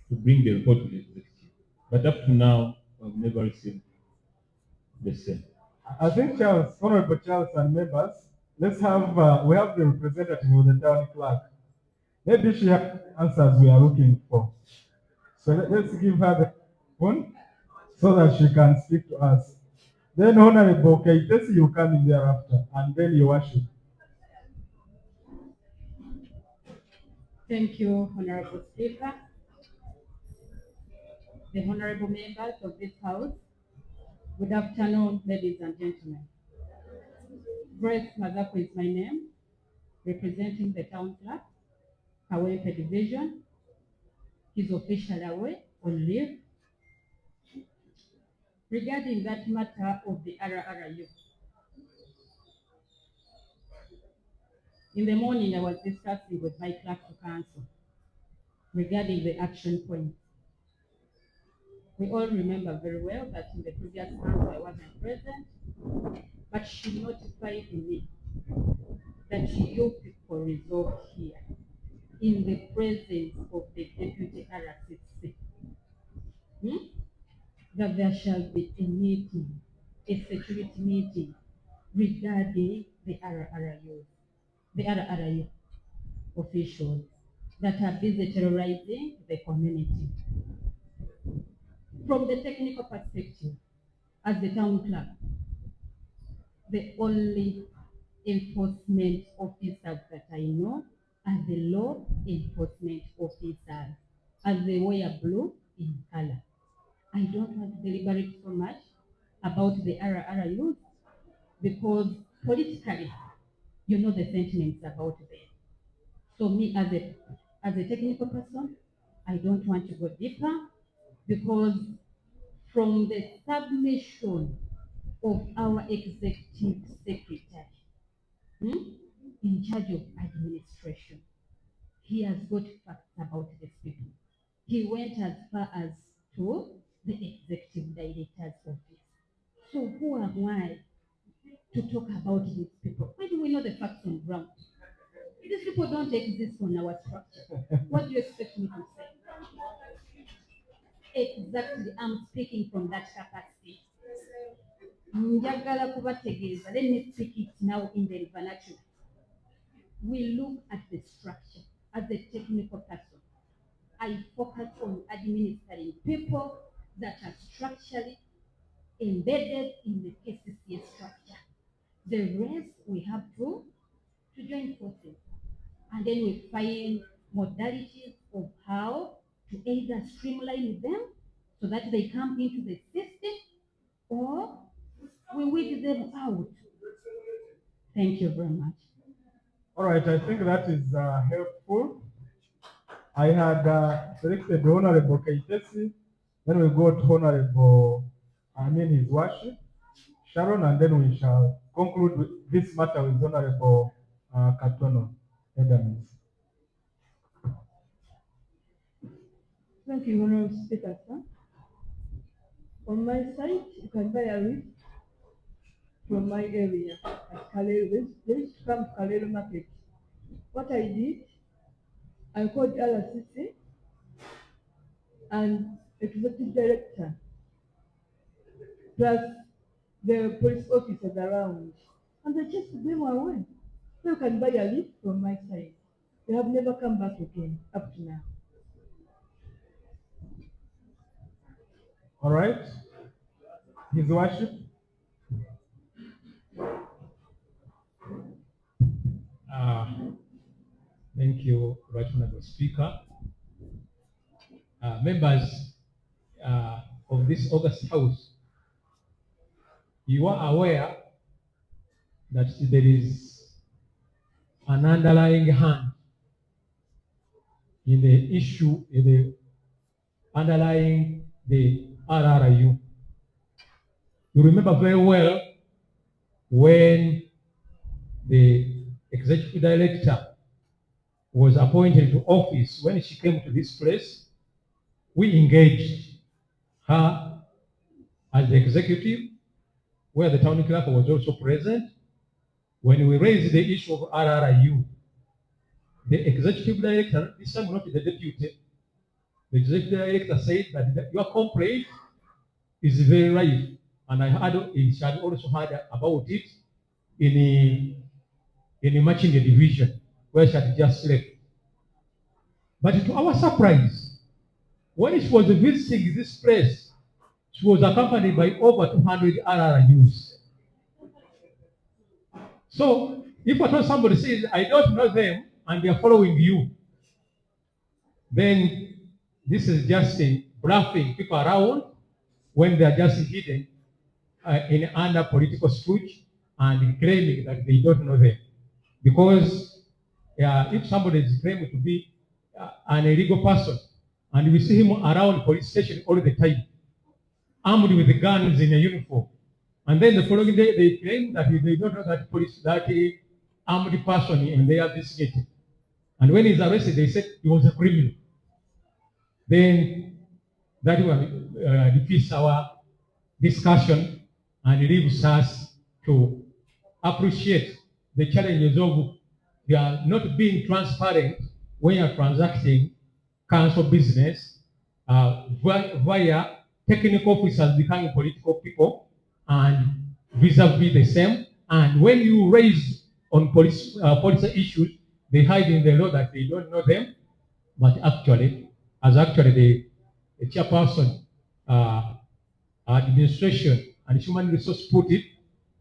to bring the report to the executive. But up to now, we've never received the same. I think Charles, Honorable Charles and members, let's have, we have the representative of the town clerk. Maybe she has answers we are looking for. So let's give her the phone so that she can speak to us. Then Honorable Keitesi, you come in thereafter, and then your worship. Thank you, Honorable Speaker. The honorable members of this House, good afternoon, ladies and gentlemen. Grace Mazapo is my name, representing the town clerk, Kawempe Division. He's officially away on leave. Regarding that matter of the RRU, in the morning I was discussing with my clerk to council regarding the action point. We all remember very well that in the previous council I wasn't present, but she notified me that you people resolved here in the presence of the deputy RCC, that there shall be a meeting, a security meeting regarding the RRU officials that are busy terrorizing the community. From the technical perspective, as the town clerk, the only enforcement officers that I know are the law enforcement officers, as they wear blue in color. I don't want to deliberate so much about the RRU because politically, you know the sentiments about them. So me as a technical person, I don't want to go deeper because from the submission of our executive secretary in charge of administration, he has got facts about these people. He went as far as to the executive director's office. So who am I to talk about these people? Why do we know the facts on ground? These people don't exist on our structure. What do you expect me to say? Exactly, I'm speaking from that capacity. Njagala kubategeeza, let me speak it now in the vernacular. We look at the structure as a technical person. I focus on administering people that are structurally embedded in the KCCA structure. The rest we have to join forces. And then we find modalities of how to either streamline them so that they come into the system or we weed them out. Thank you very much. All right, I think that is helpful. I had selected Honorable Keitesi, then we go to Honorable, his worship, Sharon, and then we shall conclude with this matter with Honorable Katono Adams. Thank you, Honorable Speaker, sir. On my side, you can buy a wheat from my area at Kalero. They used to come to Kalero Market. What I did, I called RCC and executive director, plus the police officers around, and they chased them away. So you can buy a leaf from my side. They have never come back again up to now. All right. His worship. Thank you, Right Honorable Speaker. Members of this August House, you are aware that there is an underlying hand in the issue, in the underlying the RRU. You remember very well when the executive director was appointed to office, when she came to this place, we engaged her as the executive, where the town clerk was also present. When we raised the issue of RRU, the executive director, this time not the deputy, the executive director said that your complaint is very right, and I had she had also heard about it in a matching division where she had just left. But to our surprise, when she was visiting this place, she was accompanied by over 200 RRUs. So if at all somebody says, I don't know them, and they are following you, then this is just a bluffing people around when they are just hidden in under political stooge and claiming that they don't know them. Because if somebody is claiming to be an illegal person, and we see him around police station all the time, armed with guns in a uniform, and then the following day they claim that they don't know that armed person in their vicinity. And when he's arrested, they said he was a criminal. Then that one defeats our discussion and leaves us to appreciate the challenges of they are not being transparent when you are transacting council business via technical officers becoming political people and vis-a-vis the same. And when you raise on policy issues, they hide in the law that they don't know them, but actually, as the chairperson administration and human resource put it,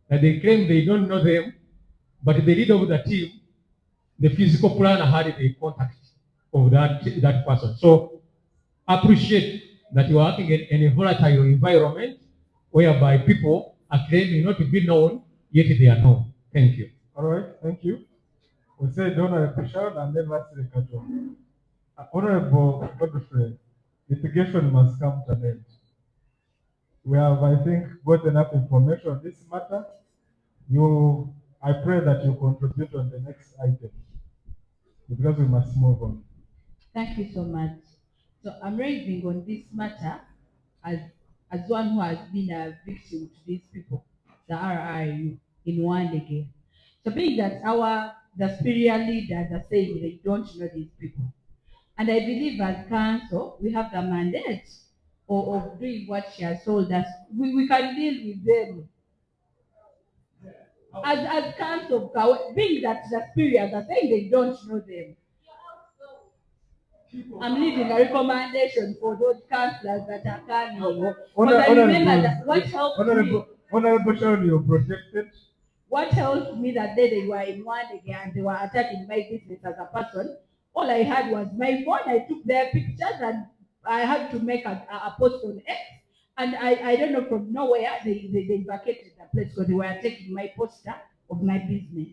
that they claim they don't know them, but the leader of the team, the physical planner, had a contact of that person. So appreciate that you are working in a volatile environment whereby people are claiming not to be known, yet they are known. Thank you. All right, thank you. We say Honorable Sharon and then Vasile Kato. Honorable Godfrey, litigation must come to an end. We have, I think, got enough information on this matter. I pray that you contribute on the next item because we must move on. Thank you so much. So I'm raising on this matter as one who has been a victim to these people, the RRU, in one again. So being that the superior leaders are saying they don't know these people. And I believe as council, we have the mandate of doing what she has told us. We can deal with them. As council, being that the superiors are saying they don't know them. I'm leaving a recommendation for those councillors that are coming. But I remember that what helped me. Honorable Sharon, you're protected. What helped me that day they were in one again and they were attacking my business as a person. All I had was my phone. I took their pictures and I had to make a post on X. And I don't know, from nowhere they vacated the place because they were taking my poster of my business.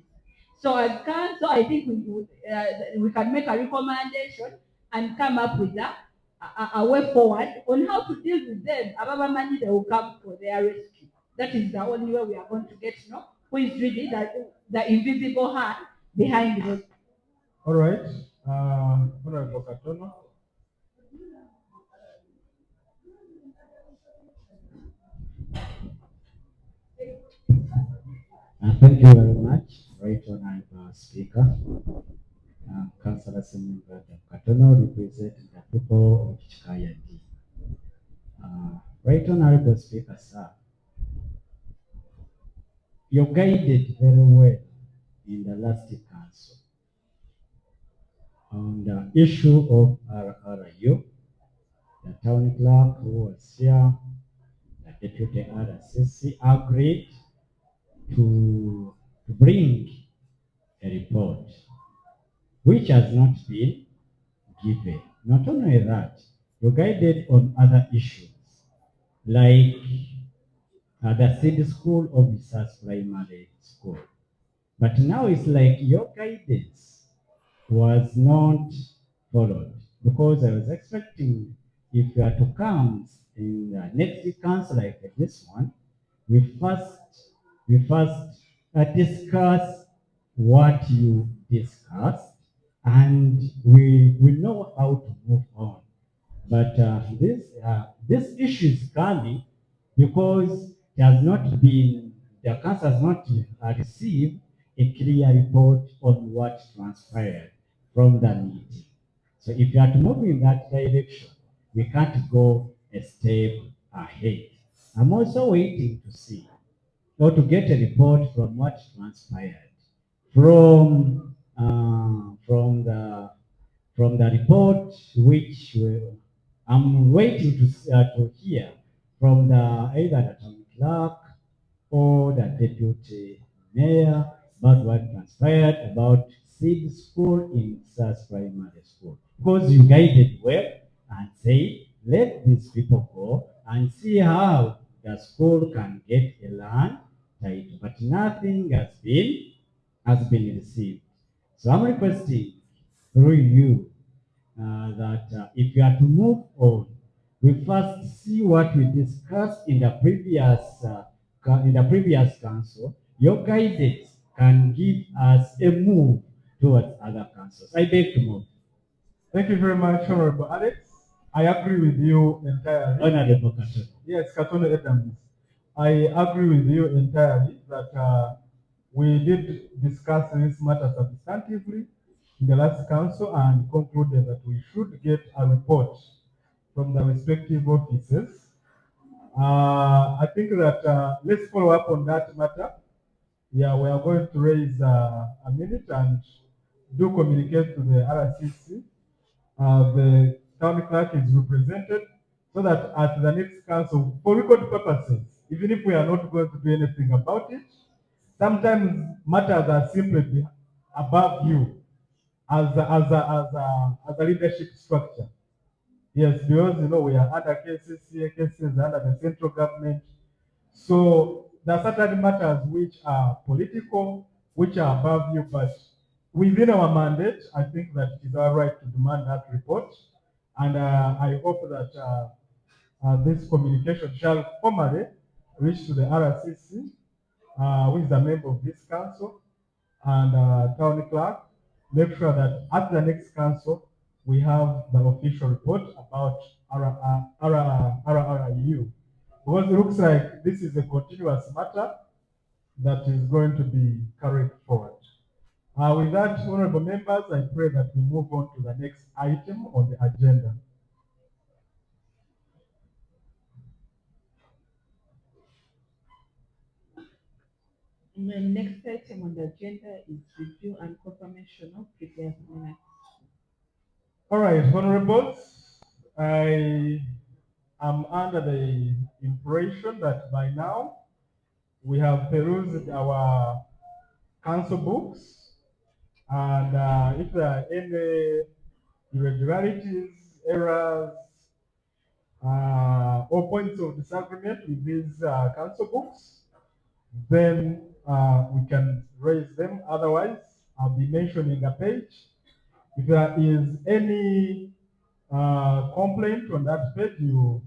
So as council, I think we can make a recommendation and come up with a way forward on how to deal with them. Ababa money, they will come for their rescue. That is the only way we are going to get to know who is really the invisible hand behind it. All right. Honorable Katono. Thank you very much, Right Honorable Speaker. Councillor Simon Katono, representing the people of Chikaya D. Right Honorable Speaker, sir, you guided very well in the last council on the issue of RRU. The town clerk who was here, the deputy RCC, agreed to bring a report, which has not been given. Not only that, you guided on other issues, like the City School Officers Primary School. But now it's like your guidance was not followed, because I was expecting if you are to come in the next council like this one, we first discuss what you discussed, and we know how to move on. But this issue is coming because it has not been, the council has not received a clear report on what transpired from the meeting. So if you are to move in that direction, we can't go a step ahead. I'm also waiting to see or to get a report from what transpired from the report which I'm waiting to hear from the either the town clerk or the deputy mayor about what transpired about seed school in SAS primary school. Because you guided well and say, let these people go and see how the school can get a land title. But nothing has been received. So I'm requesting through you that if you are to move on, we first see what we discussed in the previous council. Your guidance can give us a move towards other councils. I beg to move. Thank you very much, Honorable Alex. I agree with you entirely. Honorable Kato. Yes, Katono Adams. I agree with you entirely that we did discuss this matter substantively in the last council and concluded that we should get a report from the respective offices. I think that let's follow up on that matter. Yeah, we are going to raise a minute and do communicate to the RCC. The town clerk is represented so that at the next council, for record purposes, even if we are not going to do anything about it, sometimes matters are simply above you as a leadership structure. Yes, because we are under cases under the central government. So there are certain matters which are political, which are above you, but within our mandate, I think that it is our right to demand that report. And I hope that this communication shall formally reach to the RCC, who is a member of this council, and town clerk, make sure that at the next council, we have the official report about RRU. Because it looks like this is a continuous matter that is going to be carried forward. With that, honorable members, I pray that we move on to the next item on the agenda. The next item on the agenda is review and confirmation of previous minutes. All right, honorables, I am under the impression that by now we have perused our council books, and if there are any irregularities, errors, or points of disagreement with these council books, then we can raise them. Otherwise, I'll be mentioning a page. If there is any complaint on that page, you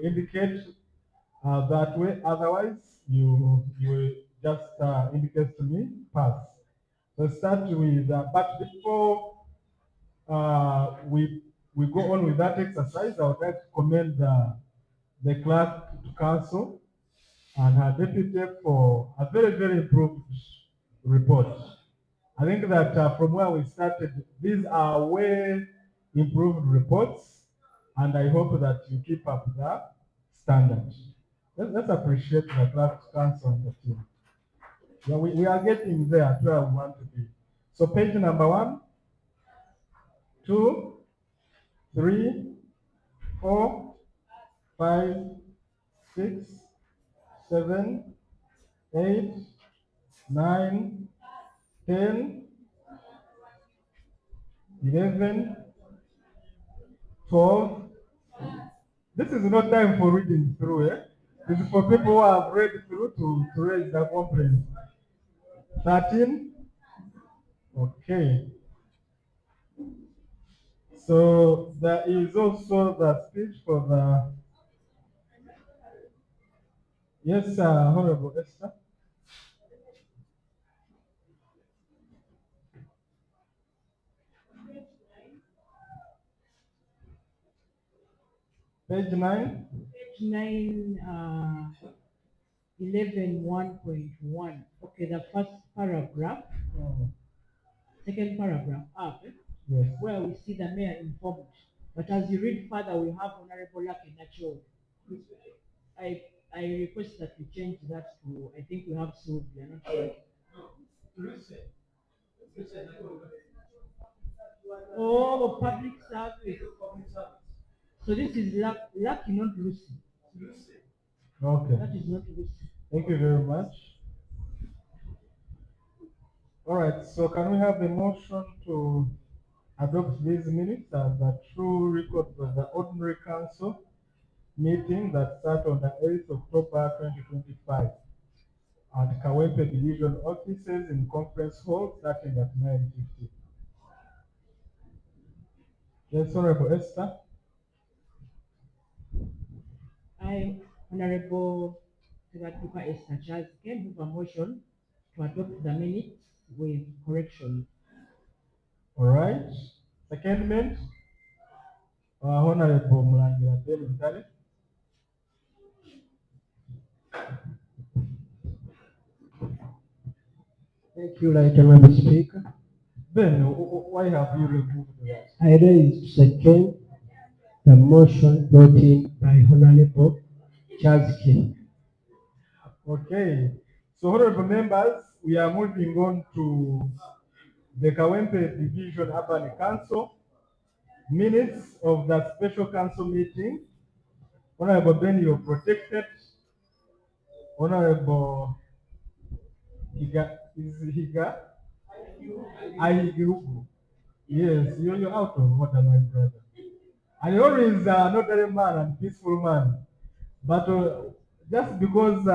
indicate that way. Otherwise, you just indicate to me pass. So start with, but before we go on with that exercise, I would like to commend the clerk to council and her deputy for a very, very improved report. I think that from where we started, these are way improved reports, and I hope that you keep up the standard. Let's appreciate the clerk council and the team. Yeah, we are getting there to where we want to be. So page number 1, 2, 3, 4, 5, 6, 7, 8, 9, 10, 11, 12. This is not time for reading through, eh? This is for people who have read through to raise their complaints. 13, Okay. So there is also the speech for the, yes, Honorable Esther. Page 9. Page 9, 11.1.1. Okay, the first paragraph, second paragraph up, Yes. where we see the mayor informed. But as you read further, we have Honorable Lucky Nacho. I request that we change that to, I think we have Sylvia, not sure. Oh, public service. So this is Lucky, not Lucy. Okay. That is not Lucy. Thank you very much. All right, so can we have a motion to adopt these minutes as the true records of the ordinary council meeting that started on the 8th October 2025 at Kawempe Division offices in Conference Hall starting at 9:50. Yes, Honorable Esther. I, Honorable Tebatuka Esther Charles, can move a motion to adopt the minutes with correction. All right. Secondment, Honorable Mulangira Ben Mutale. Thank you, Right Honorable Speaker. Ben, why have you removed that? I raise second the motion brought in by Honorable Charles King. Okay. So, honorable members, we are moving on to the Kawempe Division Urban Council minutes of the special council meeting. Honorable Ben, you're protected. Honorable Higa, is Higa? Ahigirugu. Yes, you're out of order, my brother. And you're always an ordinary man and peaceful man. But just because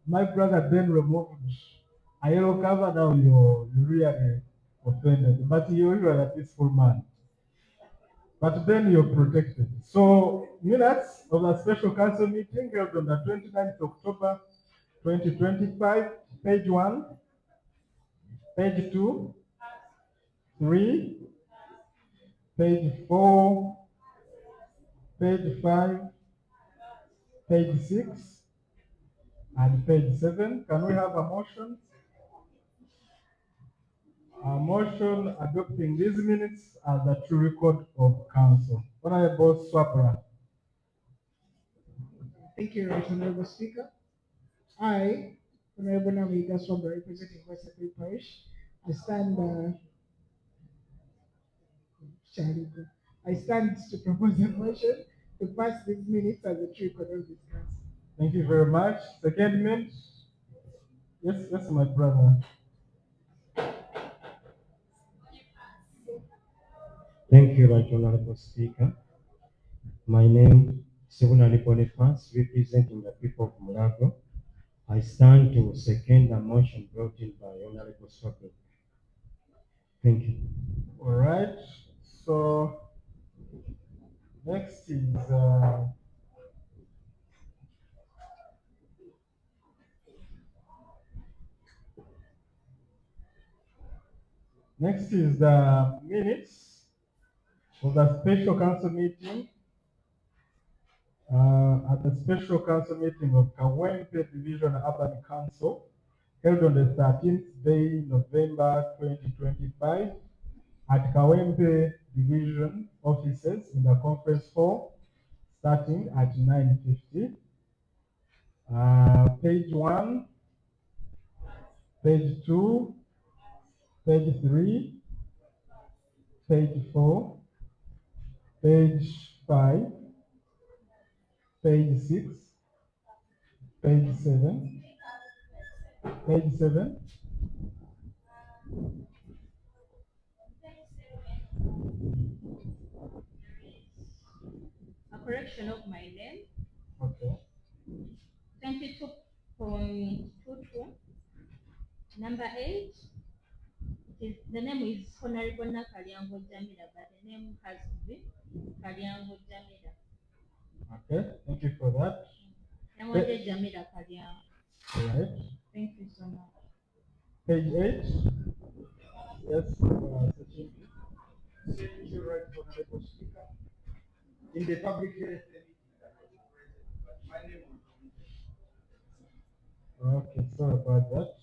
my brother Ben removed a yellow cover, now you're really offended. But you are a peaceful man. But then you're protected. So, minutes of the special council meeting held on the 29th October 2025, page 1, page 2, 3, page 4, page 5, page 6, and page 7. Can we have a motion? A motion adopting these minutes as the true record of council. Honorable Swapra. Thank you, Right Honorable Speaker. I, Honorable Namiga Swamba, representing West April Parish, I stand to propose a motion to pass these minutes as a true record of this council. Thank you very much. Secondment. Yes, my brother. Thank you, Right Honorable Speaker. My name is Sebunani Boniface, representing the people of Mulago. I stand to second the motion brought in by Honorable Swapra. Thank you. All right. So next is the minutes of the special council meeting at the special council meeting of Kawempe Division Urban Council held on the 13th day, November 2025 at Kawempe Division offices in the conference hall starting at 9:50. Page 1, page 2, page 3, page 4, page 5, page 6, page 7, page 7. A correction of my name. Okay. 22.22. Number 8. It is The name is Honorable Nakalyango Jamila, but the name has to be Kalyango Jamila. Okay, thank you for that. Namwanje Jamila Kalyango. All right. Thank you so much. Page 8. Yes, Sachin. Thank you, Right Honorable Speaker. In the public hearing meeting that was present, but my name was Okay, sorry about that.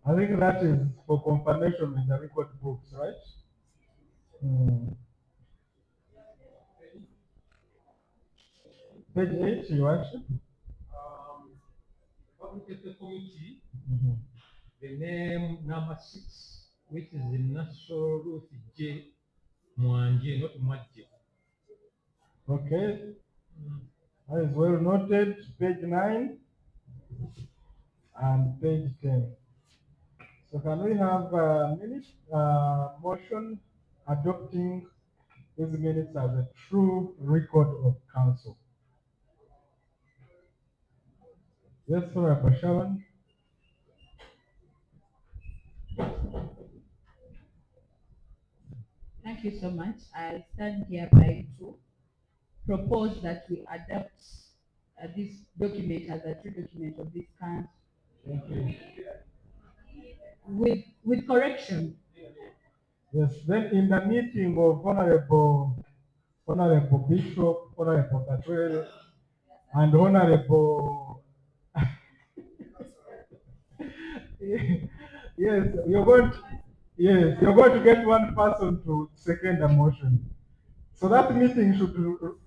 I think that is for confirmation with the record books, right? Page 8, Your Worship. Public Health Committee, the name number 6, which is the National Ruth J. Mwanje, not Mwaje. Okay. That is well noted. Page 9 and page 10. So can we have a minute motion adopting these minutes as a true record of council? Yes, Honorable Sharon. Thank you so much. I stand hereby to propose that we adopt this document as a true document of this council. Thank you. With correction. Yes, then in the meeting of Honorable Bishop, Honorable Gatwell, and Honorable yes, you're going to get one person to second the motion. So that meeting should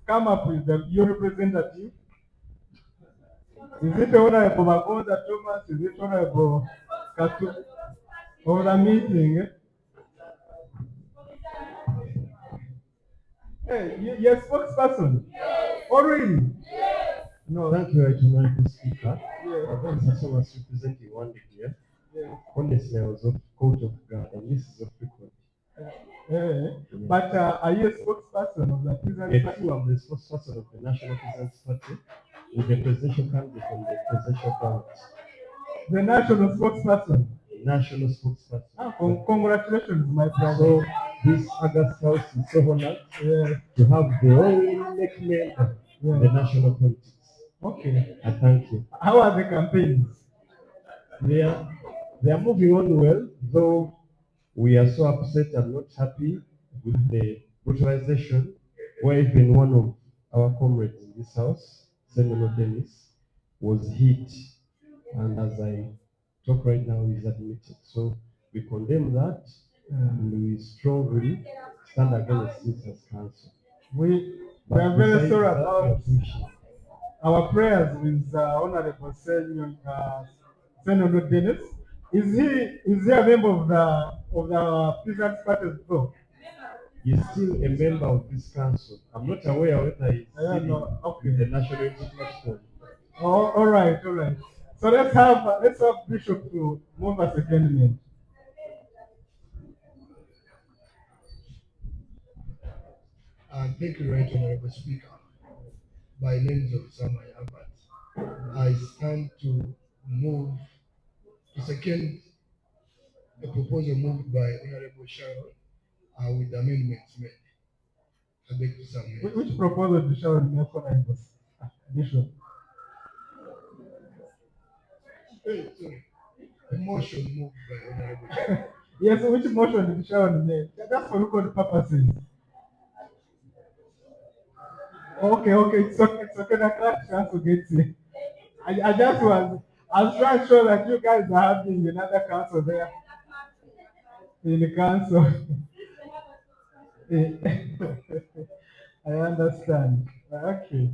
come up with your representative. Is it Honorable Magonda Thomas? Is it Honorable Katu? Of the meeting? Hey, you're spokesperson? Yes. Oh, really? Yes. No. Thank you, Honorable Speaker. Yes. I was representing one here. Yes. Honestly, I was of court of God, and this is of record. But are you a spokesperson of the Peasants Party? I'm the spokesperson of the National Peasants Party with the presidential candidate from the presidential ballot. The national spokesperson? National spokesperson. Congratulations, my brother. So this August House is so honored to have the only neck member in the national politics. Okay. I thank you. How are the campaigns? They are moving on well, though we are so upset and not happy with the brutalization, where even one of our comrades in this house, Senator Dennis, was hit, and as I talk right now, he's admitted. So we condemn that, and we strongly stand against this as council. We are very sorry about our prayers with Honorable Senator Dennis. Is he a member of the Peasants Party as well? He's still a member of this council. I'm not aware whether he's in the national unity platform. Oh, all right. So let's have Bishop to move a second minute. Thank you, Right Honorable Speaker. By names of Samay Abbott, I stand to move to second a proposal moved by Honorable Sharon with amendments made. I beg to submit. Which proposal did Sharon make, Honorable Bishop? Sorry. A motion moved by Honorable Sharon. Yes, which motion did Sharon make? That's for record purposes. Okay, it's okay. I can't chance to get it. I was trying to show that you guys are having another council there. In the council. I understand. Okay.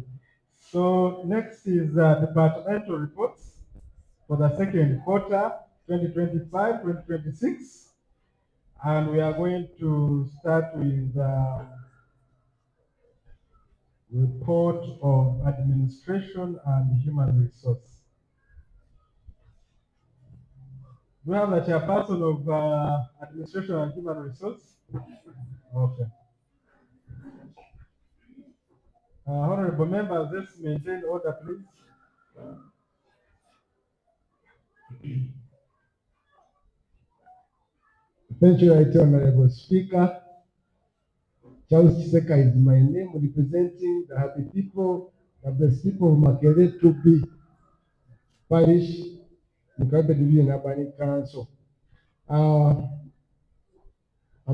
So next is departmental reports for the second quarter, 2025-2026. And we are going to start with report of administration and human resource. Do we have the chairperson of administration and human resource? Okay. Honorable members, let's maintain order, please. Thank you, Right Honorable Speaker. Charles Chiseka is my name, representing the happy people, the blessed people of Makere to be Parish, Kawempe Division Urban Council. I'm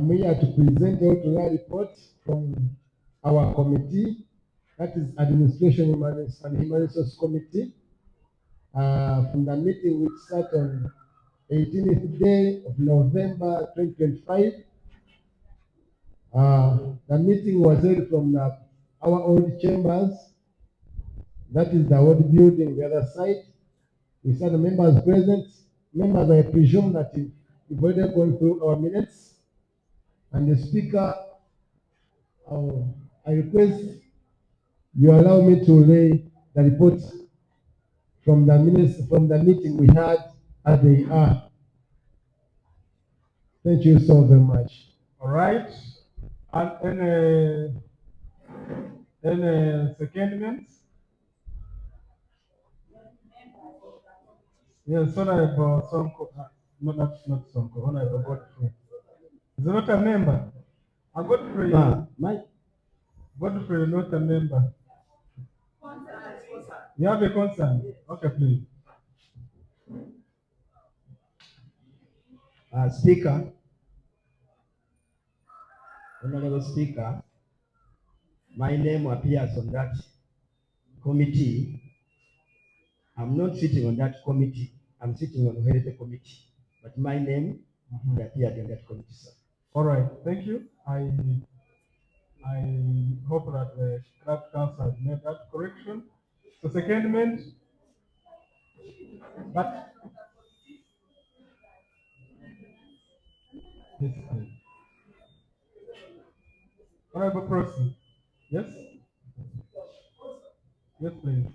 here to present out a report from our committee, that is Administration and Human Resource Committee, from the meeting which started on 18th day of November 2025. The meeting was held from our old chambers, that is the old building, the other side. We saw the members present. Members, I presume that you've already gone through our minutes. And the speaker, I request you allow me to lay the reports from the minutes from the meeting we had as they are. Thank you so very much. All right. And any secondments? Yes, Honorable Sonko. Not Sonko. Honorable Godfrey. Is not a member? A Godfrey. Godfrey, not a member. You have a concern? Okay, please. Speaker, Honorable Speaker, my name appears on that committee. I'm not sitting on that committee. I'm sitting on the Heritage Committee. But my name appeared on that committee, sir. All right, thank you. I hope that the clerk council has made that correction. So secondment, but yes, please. Honorable Prosi, yes? Yes, please.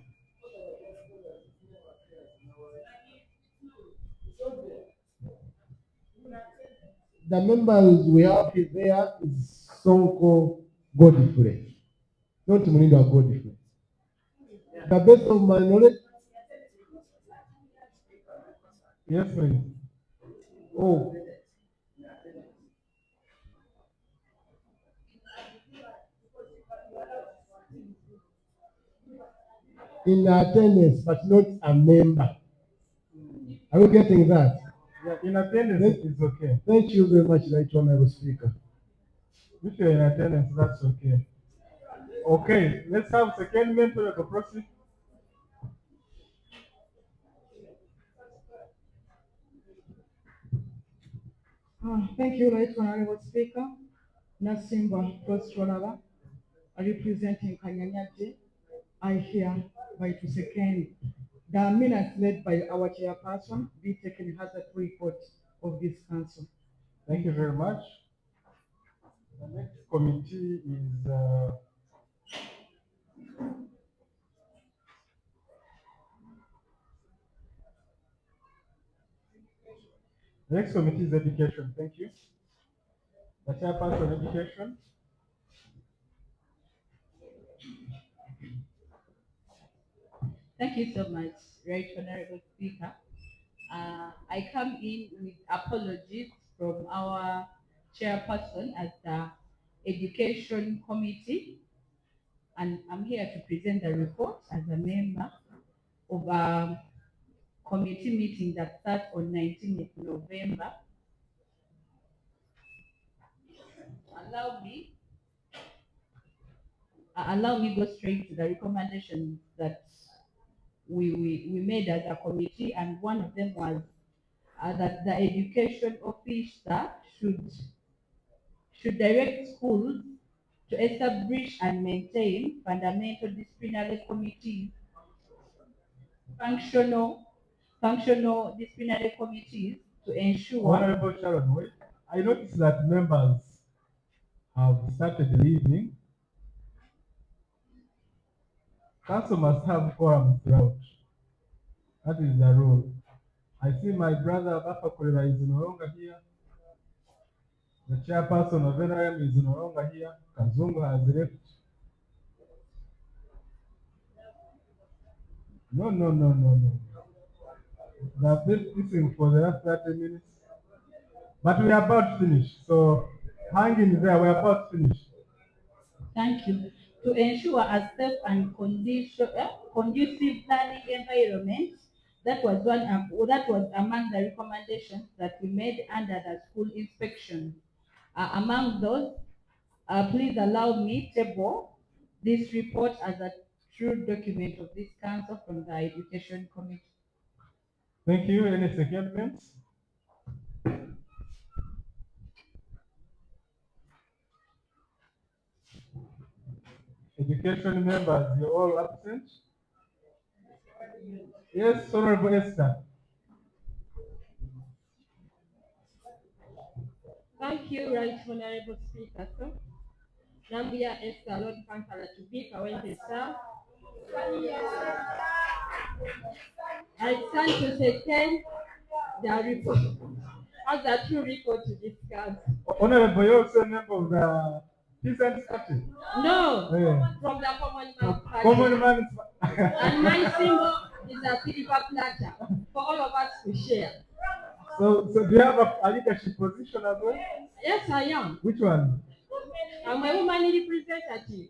The members we have there is Sonko Godfrey, not Munindo Godfrey. The best of my knowledge. Yes, please. Oh. In attendance, but not a member. Are you getting that? Yeah, in attendance, it's okay. Thank you very much, Right Honorable Speaker. If you're in attendance, that's okay. Okay, let's have secondment for the proceed. Thank you, Right Honorable Speaker. Nasimba Prostronala, representing Kanyanyaji. I hereby to second the minutes led by our chairperson be taken as a report of this council. Thank you very much. The next committee is next committee is education. Thank you. The chairperson education. Thank you so much, Right Honorable Speaker. I come in with apologies from our chairperson at the Education Committee, and I'm here to present the report as a member of a committee meeting that started on 19th November. Allow me go straight to the recommendations that we made as a committee, and one of them was that the education officer should direct schools to establish and maintain fundamental disciplinary committees, functional disciplinary committees to ensure. Honorable Sharon, wait. I noticed that members have started leaving. Council must have quorum throughout. That is the rule. I see my brother Bafakurela is no longer here. The chairperson of NRM is no longer here. Kazungu has left. No. That's it. Listening for the last 30 minutes. But we are about to finish. So hang in there. We're about to finish. Thank you. To ensure a safe and conducive learning environment, that was among the recommendations that we made under the school inspection. Among those, please allow me table this report as a true document of this council from the Education Committee. Thank you. Any secondments? Education members, you're all absent? Yes, Honorable Esther. Thank you, Right Honorable Speaker. So, Nambuya Esther, Lord Councillor to be Kawempe, sir. I stand to second the report as a true report to this council. Honorable, you're also a member of the Peace and Party? No, Yeah. from the Common Man Party. Common Man. And my symbol is a silver platter for all of us to share. So do you have a leadership position as well? Yes, I am. Which one? I'm a woman representative.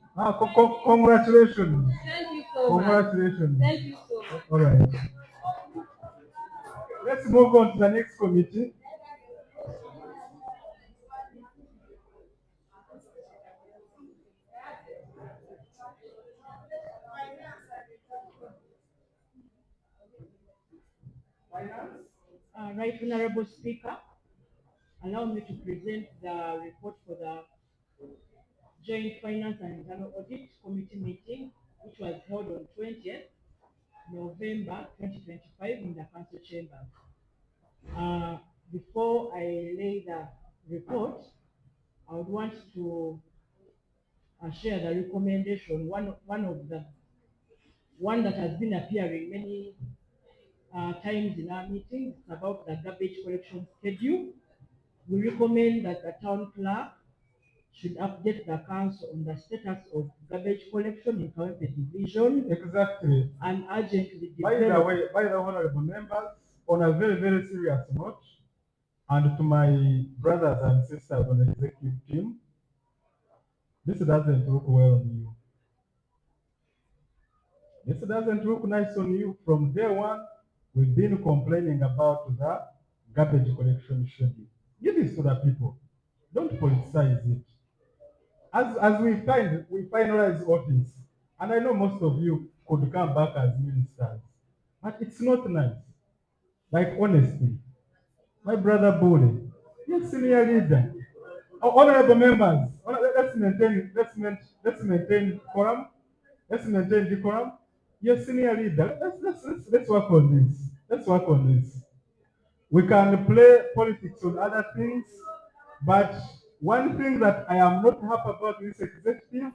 Congratulations. Thank you so much. Congratulations. Thank you so much. All right. Let's move on to the next committee. Right Honorable Speaker, allow me to present the report for the Joint Finance and Internal Audit Committee meeting, which was held on 20th November 2025 in the Council Chamber. Before I lay the report, I would want to share the recommendation. One that has been appearing many times in our meetings. It's about the garbage collection schedule. We recommend that the town clerk should update the council on the status of garbage collection in Kawempe division. Exactly. And urgently By the way, honorable members, on a very, very serious note, and to my brothers and sisters on the executive team, this doesn't look well on you. This doesn't look nice on you. From day one, we've been complaining about the garbage collection schedule. Give this to the people. Don't politicize it. As we finalize office, and I know most of you could come back as ministers, but it's not nice. Like honestly, my brother Bully, you're senior leader. Honorable members, let's maintain quorum. Let's maintain decorum. You're senior leader. Let's work on this. Let's work on this. We can play politics on other things, but one thing that I am not happy about this executive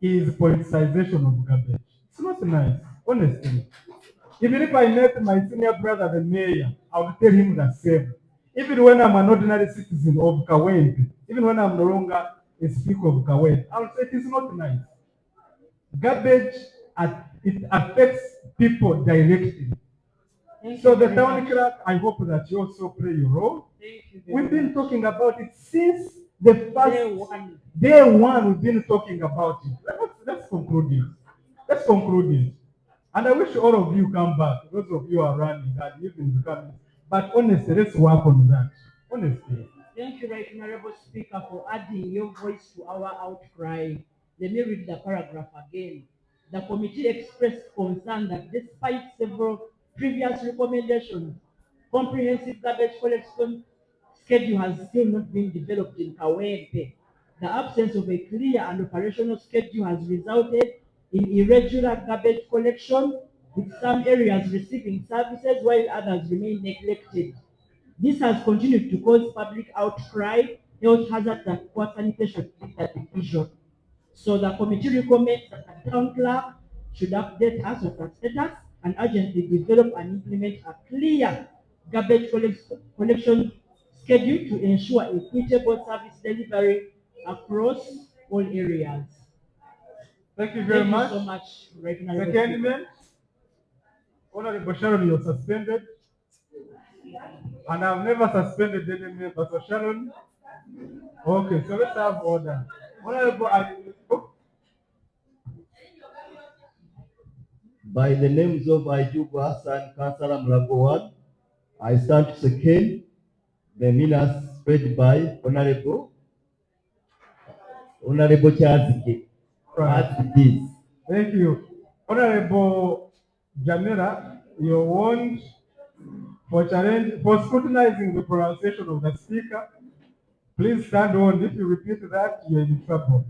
is politicization of garbage. It's not nice, honestly. Even if I met my senior brother, the mayor, I would tell him the same. Even when I'm an ordinary citizen of Kawempe, even when I'm no longer a speaker of Kawempe, I would say it is not nice. Garbage, it affects people directly. So the town clerk, I hope that you also play your role. We've been talking about it since the first day one. We've been talking about it. Let's conclude it. Let's conclude it. And I wish all of you come back. Those of you are running and even becoming. But honestly, let's work on that. Honestly. Thank you, Right Honorable Speaker, for adding your voice to our outcry. Let me read the paragraph again. The committee expressed concern that despite several previous recommendations, comprehensive garbage collection schedule has still not been developed in Kawempe. The absence of a clear and operational schedule has resulted in irregular garbage collection, with some areas receiving services while others remain neglected. This has continued to cause public outcry, health hazards, and poor sanitation in the division. So the committee recommends that the town clerk should update us of the status and urgently develop and implement a clear garbage collection schedule to ensure equitable service delivery across all areas. Thank you very much. Thank you so much, Right Honorable Secondment, Honorable Sharon, you're suspended. And I've never suspended any member. So Sharon, okay, so let's have order. Honorable, By the names of Ajubu Hassan, Councillor Mlago 1, I stand to second the minutes read by Honorable Chazike. Right. As it is. Thank you. Honorable Janera, you're warned for scrutinizing the pronunciation of the speaker. Please stand on. If you repeat that, you're in trouble.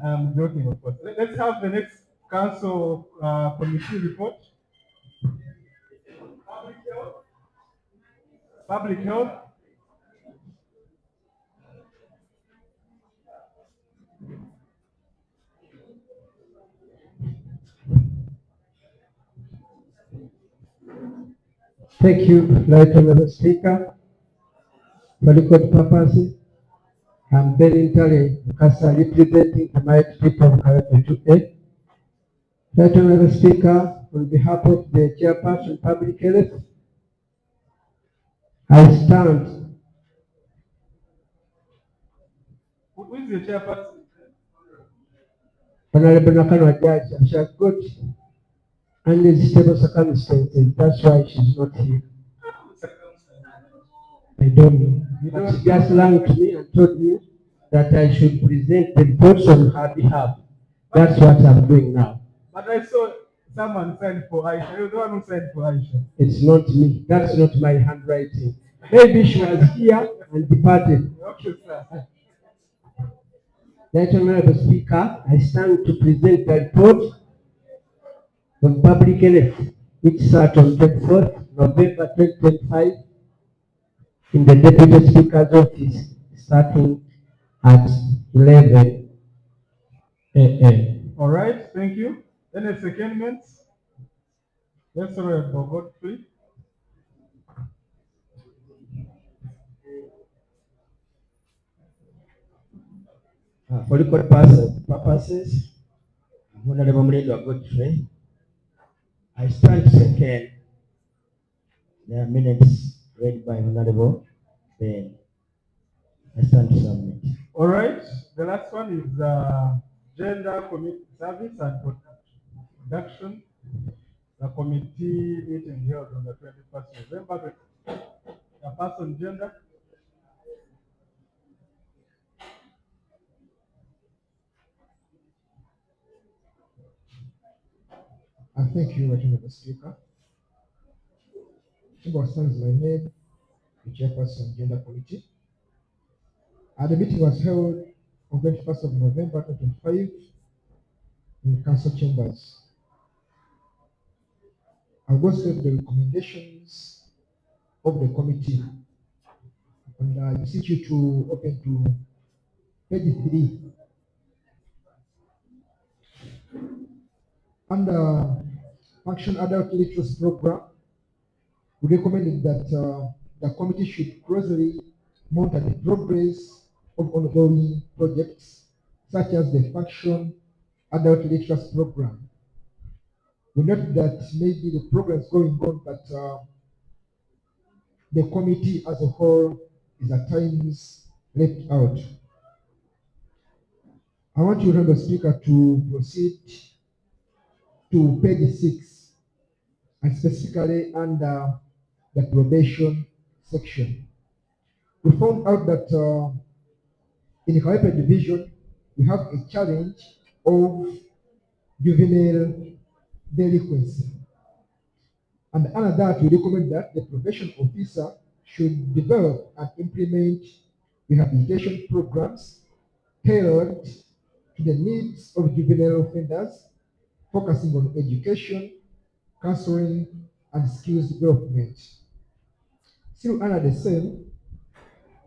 I'm joking, of course. Let's have the next council committee report. Public health. Thank you, Right Honorable Speaker. For record purposes, I'm voluntarily representing the mighty people of Kawempe 2A. Right Honorable Speaker, on behalf of the Chairperson Public Health, I stand. Who is the chairperson? Honorable Nakano Judge, she has got unstable circumstances. That's why she's not here. I don't know. But she just lied to me and told me that I should present the reports on her behalf. That's what I'm doing now. But I saw someone signed for Aisha. You're the one who signed for Aisha. It's not me. That's not my handwriting. Maybe she was here and departed. Okay, sir. Right Honorable Speaker, I stand to present the report of public health, which sat on 24th November 2025 in the Deputy Speaker's office, starting at 11 a.m. All right, thank you. Any secondments? Yes, sir, for Godfrey. For record purposes, Honorable Mrindo Godfrey, I stand to second the minutes read by Honorable Ben. I stand to submit. All right, the last one is Gender Community Service and Production. The committee meeting held on the 21st November. The person gender. Thank you, Right Honorable Speaker. Chimbo stands my name, the Chairperson Gender Committee. The meeting was held on 21st of November 2025 in Council Chambers. I'll go straight to the recommendations of the committee. And I beseech you to open to page 3. Under Function Adult Literacy Program, we recommended that the committee should closely monitor the progress of ongoing projects, such as the Function Adult Literacy Program. We note that maybe the program is going on, but the committee as a whole is at times left out. I want you, Honorable Speaker, to proceed to page 6, and specifically under the probation section. We found out that in the Kawempe division, we have a challenge of juvenile delinquency. And under that, we recommend that the probation officer should develop and implement rehabilitation programs tailored to the needs of juvenile offenders, focusing on education, counseling, and skills development. Still under the same,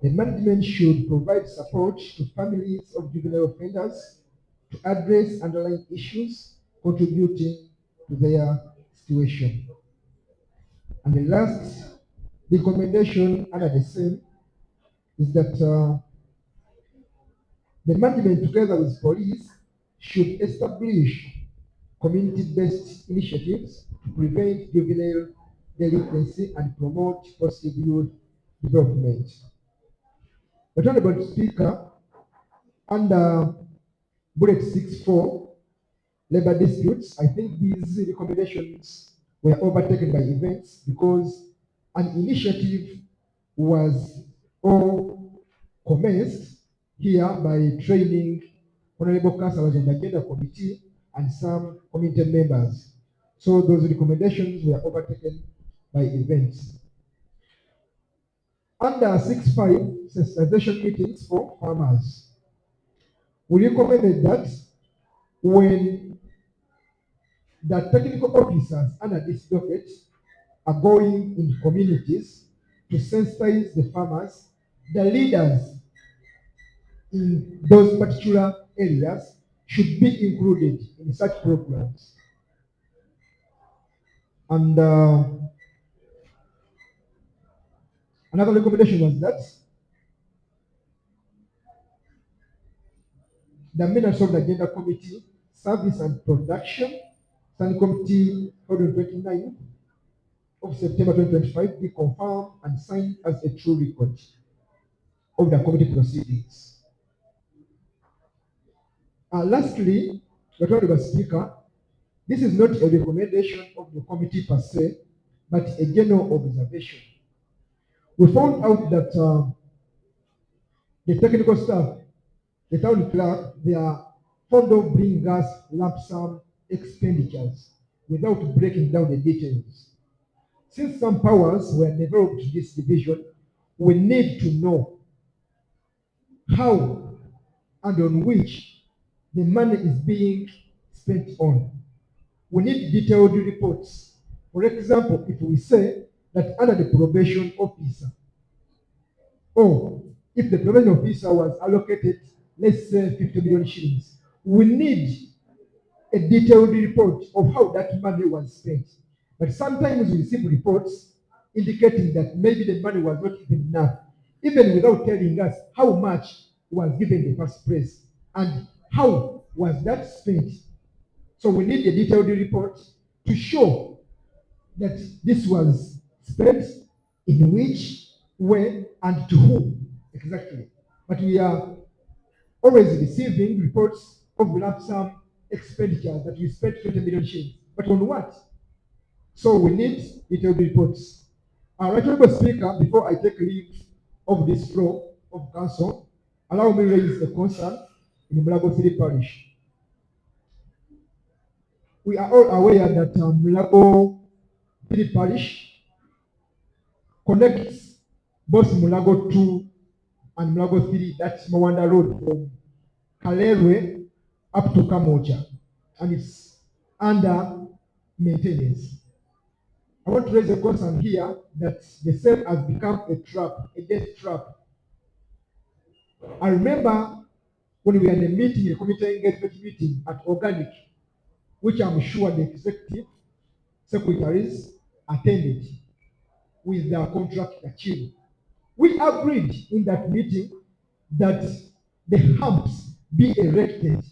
the management should provide support to families of juvenile offenders to address underlying issues contributing to their situation. And the last recommendation under the same is that the management, together with police, should establish community-based initiatives to prevent juvenile delinquency and promote positive youth development. The Honorable Speaker, under bullet 6.4, labor disputes, I think these recommendations were overtaken by events because an initiative was all commenced here by training honorable councillors on the agenda committee and some committee members. So those recommendations were overtaken by events. Under 6.5, sensitization meetings for farmers. We recommended that when the technical officers under this docket are going in communities to sensitize the farmers, the leaders in those particular areas should be included in such programs. And another recommendation was that the minutes of the Agenda Committee, Service and Production, Standing Committee held on 29th of September 2025 be confirmed and signed as a true record of the committee proceedings. Lastly, the Honorable Speaker, this is not a recommendation of the committee per se, but a general observation. We found out that the technical staff, the town clerk, they are fond of bringing us lump sum expenditures without breaking down the details. Since some powers were developed to this division, we need to know how and on which the money is being spent on. We need detailed reports. For example, if we say that under the probation officer, or if the probation officer was allocated, let's say 50 million shillings, we need a detailed report of how that money was spent. But sometimes we receive reports indicating that maybe the money was not even enough, even without telling us how much was given in the first place and how was that spent. So we need a detailed report to show that this was spent in which way and to whom exactly. But we are always receiving reports of lump sum expenditure that we spent 20 million shillings. But on what? So we need detailed reports. Right, Honorable Speaker, before I take leave of this floor of council, allow me to raise a concern in Mulago City Parish. We are all aware that Mulago City Parish connects both Mulago 2 and Mulago 3, that's Mawanda Road, from Kalerwe up to Kamocha, and it's under maintenance. I want to raise a concern here that the same has become a trap, a death trap. I remember when we were in a meeting, a community engagement meeting at Organic, which I'm sure the executive secretaries attended with their contractor chief. We agreed in that meeting that the humps be erected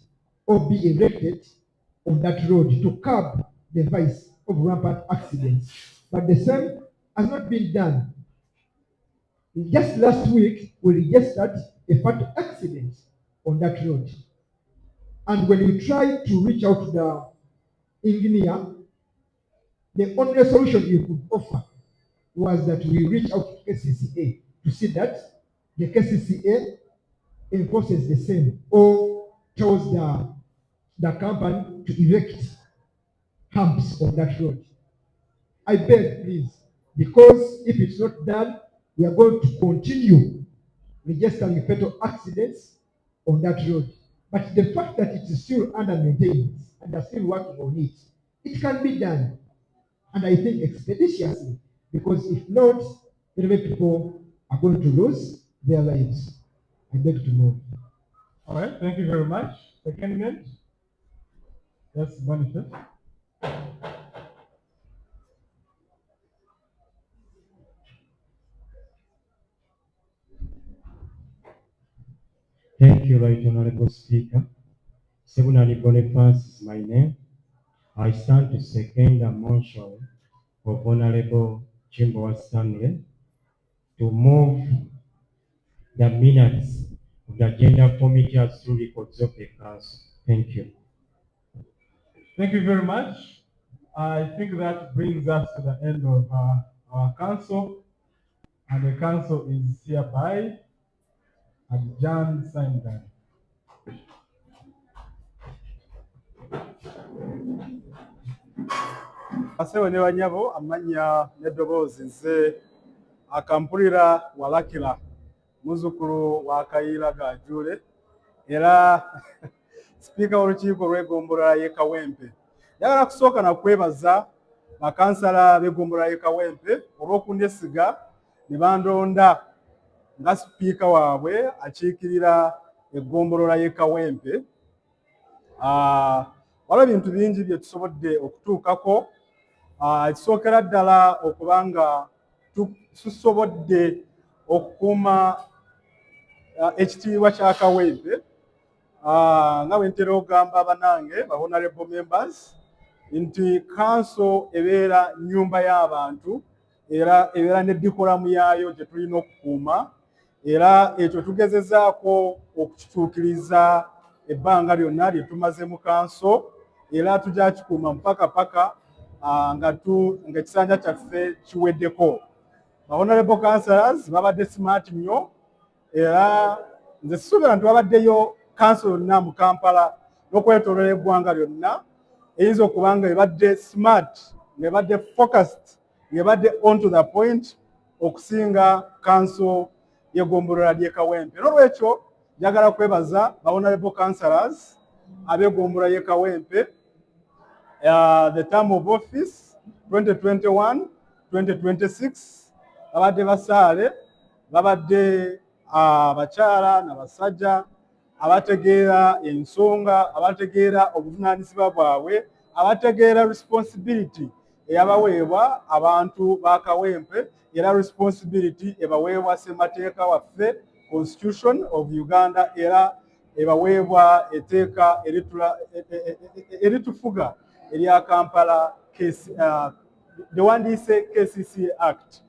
on that road to curb the vice of rampant accidents. But the same has not been done. Just last week, we registered a fatal accident on that road. And when we tried to reach out to the engineer, the only solution you could offer was that we reach out to KCCA to see that the KCCA enforces the same or tells the company to erect humps on that road. I beg, please, because if it's not done, we are going to continue registering fatal accidents on that road. But the fact that it is still under maintenance and they're still working on it, it can be done. And I think expeditiously, because if not, many people are going to lose their lives. I beg to move. All right, thank you very much. Second minute. Yes, Boniface. Thank you, Right Honorable Speaker. Segunani Boniface is my name. I stand to second the motion of Honorable Jimbo Stanley to move the minutes of the Agenda Committee as to records of the Council. Thank you. Thank you very much. I think that brings us to the end of our council, and the council is hereby adjourned, signed down. Basewo ne banyabo amanya n'eddoboozi nze akampulira walakira muzzukulu wa Kayiira Gaajule era sipiika w'olukiiko lw'eggombolola y'e Kawempe. Njagala kusooka na kwebaza bakansala b'eggombolola y'e Kawempe olw'okundesiga ne bandonda nga sipiika waabwe akiikirira eggombolola y'e Kawempe. Waliwo ebintu bingi bye tusobodde okutuukako. Ekisookera ddala okuba nga tusobodde okukuuma ekitiibwa kya Kawempe. Nga bwe ntera okugamba banange ba honorable members nti council ebeera nnyumba y'abantu era ebeera ne dikolamu yaayo gye tulina okukuuma, era ekyo tugezezaako okukituukiriza ebbanga lyonna lye tumaze mu council, era tujja kikuuma paka nga ekisanja kyaffe kiweddeko. Ba honorable councillors babadde smart nnyo, era nze sisuubira nti babaddeyo council yonna mu Kampala n'okwetooloola eggwanga lyonna eyinza okuba nga ebadde smart, ng'ebadde focused, ng'ebadde on to the point okusinga council y'eggombolola ly'e Kawempe. N'olwekyo njagala kwebaza ba honorable councillors ab'eggombolola y'e Kawempe. The term of office 2021-2026 babadde basaale, babadde abakyala n'abasajja abategeera ensonga, abategeera obuvunaanyizibwa bwabwe, abategeera responsibility eyabaweebwa abantu ba Kawempe, era responsibility ebaweebwa ssemateeka waffe Constitution of Uganda, era ebaweebwa etteeka eritufuga erya Kampala, the wandiise KCCA Act.